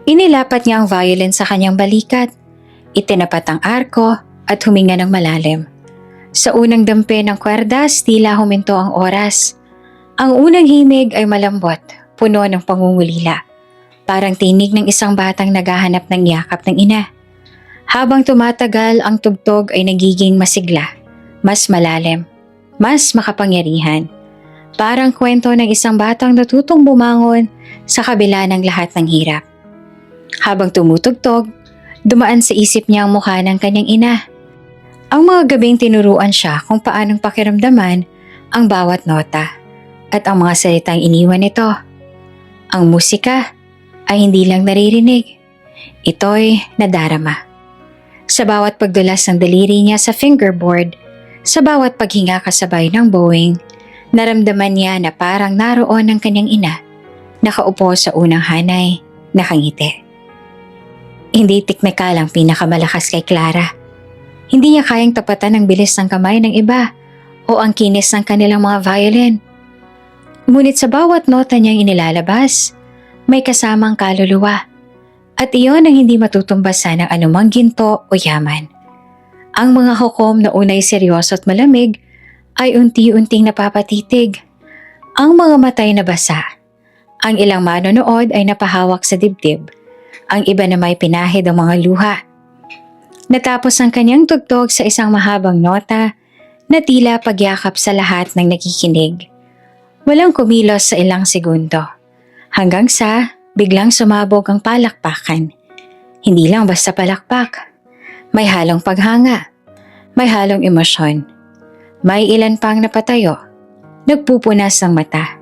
Inilapat niya ang violin sa kanyang balikat, itinapat ang arko at huminga ng malalim. Sa unang dampi ng kwerdas, tila huminto ang oras. Ang unang himig ay malambot, puno ng pangungulila. Parang tinig ng isang batang naghahanap ng yakap ng ina. Habang tumatagal, ang tugtog ay nagiging masigla, mas malalim, mas makapangyarihan. Parang kwento ng isang batang natutong bumangon sa kabila ng lahat ng hirap. Habang tumutugtog, dumaan sa isip niya ang mukha ng kanyang ina. Ang mga gabing tinuruan siya kung paanong pakiramdaman ang bawat nota at ang mga salitang iniwan nito. Ang musika ay hindi lang naririnig, ito'y nadarama. Sa bawat pagdulas ng daliri niya sa fingerboard, sa bawat paghinga kasabay ng bowing, naramdaman niya na parang naroon ang kanyang ina, nakaupo sa unang hanay, nakangiti. Hindi teknikal ang pinakamalakas kay Clara. Hindi niya kayang tapatan ang bilis ng kamay ng iba o ang kinis ng kanilang mga violin. Ngunit sa bawat nota niyang inilalabas, may kasamang kaluluwa at iyon ang hindi matutumbasan ng anumang ginto o yaman. Ang mga hukom na unay seryoso at malamig ay unti-unting napapatitig. Ang mga matay na basa. Ang ilang manonood ay napahawak sa dibdib. Ang iba na may pinahid ang mga luha. Natapos ang kanyang tugtog sa isang mahabang nota na tila pagyakap sa lahat ng nakikinig. Walang kumilos sa ilang segundo. Hanggang sa biglang sumabog ang palakpakan. Hindi lang basta palakpak. May halong paghanga. May halong emosyon. May ilan pang napatayo. Nagpupunas ng mata.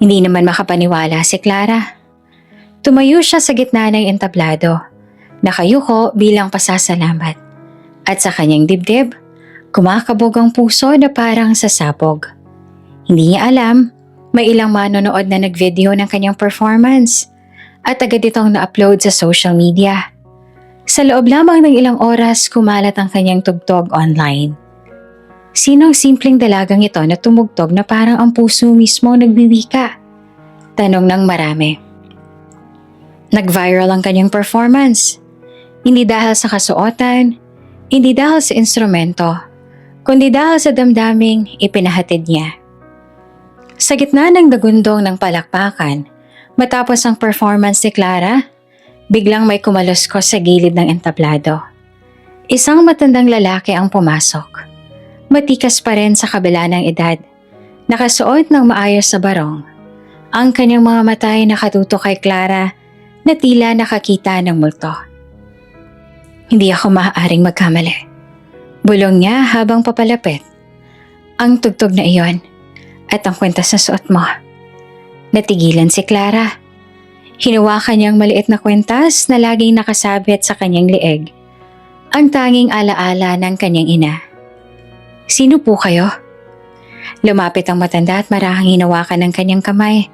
Hindi naman makapaniwala si Clara. Tumayo siya sa gitna ng entablado. Nakayuko bilang pasasalamat. At sa kanyang dibdib, kumakabog ang puso na parang sasabog. Hindi niya alam, may ilang manonood na nag-video ng kanyang performance at agad itong na-upload sa social media. Sa loob lamang ng ilang oras, kumalat ang kanyang tugtog online. Sino ang simpleng dalagang ito na tumugtog na parang ang puso mismo nagwiwika? Tanong ng marami. Nag-viral ang kanyang performance. Hindi dahil sa kasuotan, hindi dahil sa instrumento, kundi dahil sa damdaming ipinahatid niya. Sa gitna ng dagundong ng palakpakan, matapos ang performance ni Clara, biglang may kumaluskos sa gilid ng entablado. Isang matandang lalaki ang pumasok. Matikas pa rin sa kabila ng edad. Nakasuot ng maayos sa barong. Ang kanyang mga mata ay nakatutok kay Clara na tila nakakita ng multo. Hindi ako maaaring magkamali. Bulong niya habang papalapit. Ang tugtog na iyon at ang kwintas na suot mo. Natigilan si Clara. Hinawakan niyang maliit na kwintas na laging nakasabit sa kanyang leeg. Ang tanging alaala ng kanyang ina. Sino po kayo? Lumapit ang matanda at marahang hinawakan ng kanyang kamay.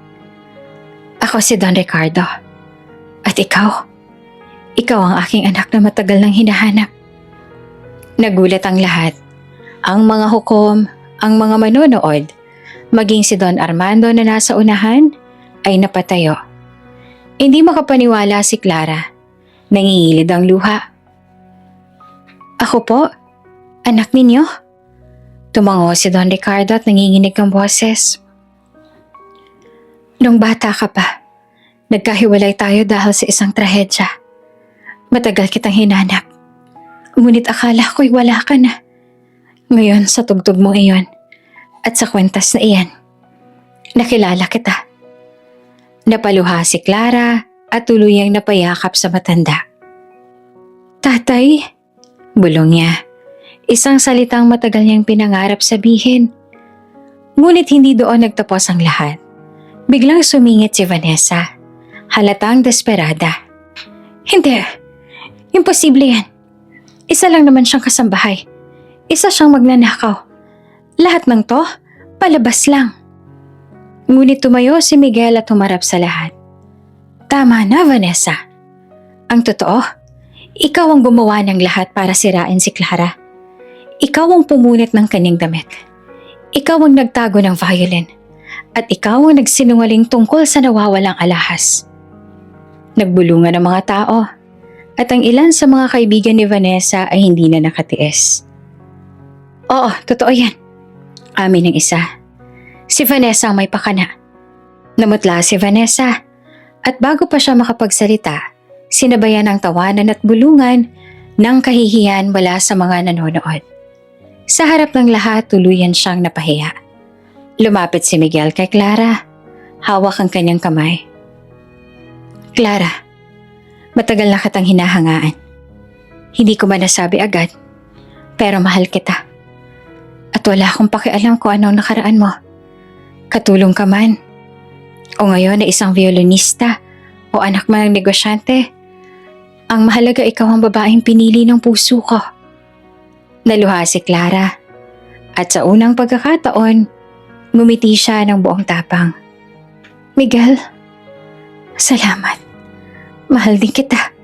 Ako si Don Ricardo. At ikaw? Ikaw ang aking anak na matagal nang hinahanap. Nagulat ang lahat. Ang mga hukom, ang mga manonood, maging si Don Armando na nasa unahan, ay napatayo. Hindi makapaniwala si Clara. Nangingilid ang luha. Ako po? Anak ninyo? Tumango si Don Ricardo at nanginginig ang boses. Nung bata ka pa, nagkahiwalay tayo dahil sa isang trahedya. Matagal kitang hinanap. Ngunit akala ko'y wala ka na. Ngayon sa tugtog mo iyon at sa kwentas na iyan, nakilala kita. Napaluha si Clara at tuluyang napayakap sa matanda. Tatay, bulong niya. Isang salitang matagal niyang pinangarap sabihin. Ngunit hindi doon nagtapos ang lahat. Biglang sumingit si Vanessa. Halatang desperada. Hindi. Imposible yan. Isa lang naman siyang kasambahay. Isa siyang magnanakaw. Lahat ng to, palabas lang. Ngunit tumayo si Miguel at humarap sa lahat. Tama na, Vanessa. Ang totoo, ikaw ang gumawa ng lahat para sirain si Clara. Ikaw ang pumunit ng kanyang damit. Ikaw ang nagtago ng violin. At ikaw ang nagsinungaling tungkol sa nawawalang alahas. Nagbulungan ang mga tao. At ang ilan sa mga kaibigan ni Vanessa ay hindi na nakatiis. Oo, totoo yan. Amin ng isa. Si Vanessa ang may pakana. Namutla si Vanessa. At bago pa siya makapagsalita, sinabayan ng tawanan at bulungan ng kahihiyan mula sa mga nanonood. Sa harap ng lahat, tuluyan siyang napahiya. Lumapit si Miguel kay Clara. Hawak ang kanyang kamay. Clara, matagal na kitang hinahangaan. Hindi ko man nasabi agad, pero mahal kita. At wala akong pakialam kung anong nakaraan mo. Katulong ka man. O ngayon na isang violinista o anak man ng negosyante. Ang mahalaga ikaw ang babaeng pinili ng puso ko. Naluha si Clara. At sa unang pagkakataon, ngumiti siya ng buong tapang. Miguel, salamat. Mahal din kita.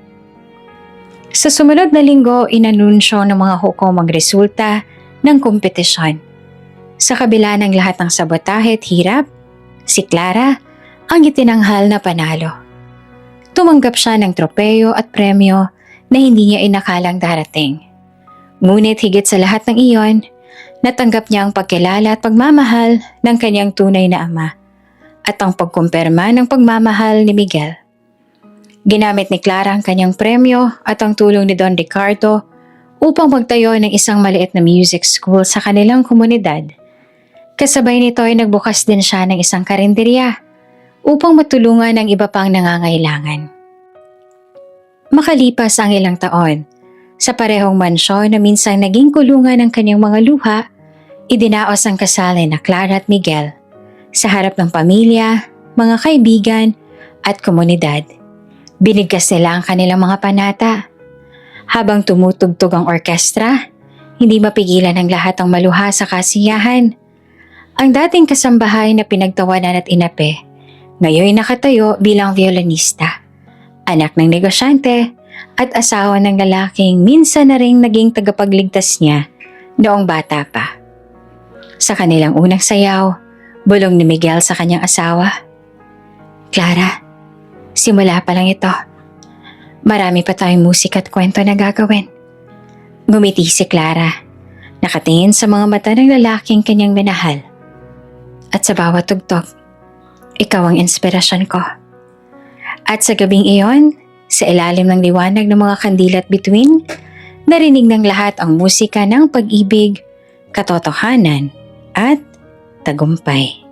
Sa sumunod na linggo, inanunsyo ng mga hukom ang resulta ng kompetisyon. Sa kabila ng lahat ng sabotahe at hirap, si Clara ang itinanghal na panalo. Tumanggap siya ng tropeyo at premyo na hindi niya inakalang darating. Ngunit higit sa lahat ng iyon, natanggap niya ang pagkilala at pagmamahal ng kanyang tunay na ama at ang pagkumpirma ng pagmamahal ni Miguel. Ginamit ni Clara ang kanyang premyo at ang tulong ni Don Ricardo upang magtayo ng isang maliit na music school sa kanilang komunidad. Kasabay nito ay nagbukas din siya ng isang karinderya upang matulungan ang iba pang nangangailangan. Makalipas ang ilang taon, sa parehong mansyon na minsan naging kulungan ng kanyang mga luha, idinaos ang kasal na Clara at Miguel sa harap ng pamilya, mga kaibigan at komunidad. Binigkas nila ang kanilang mga panata. Habang tumutugtog ang orkestra, hindi mapigilan ng lahat ang maluha sa kasiyahan. Ang dating kasambahay na pinagtawanan at inape, ngayon nakatayo bilang violinista, anak ng negosyante at asawa ng lalaking minsan na ring naging tagapagligtas niya noong bata pa. Sa kanilang unang sayaw, bulong ni Miguel sa kanyang asawa, Clara, Simula pa lang ito. Marami pa tayong musika at kwento na gagawin. Ngumiti si Clara, nakatingin sa mga mata ng lalaking kanyang minahal. At sa bawat tugtog, ikaw ang inspirasyon ko. At sa gabing iyon, sa ilalim ng liwanag ng mga kandila at bituin, narinig ng lahat ang musika ng pag-ibig, katotohanan, at tagumpay.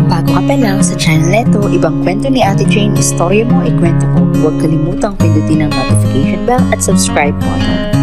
Bago ka pa lang sa channel neto, ibang kwento ni Ate Jane, istorya mo, ikwento ko. Huwag kalimutang pindutin ang notification bell at subscribe button.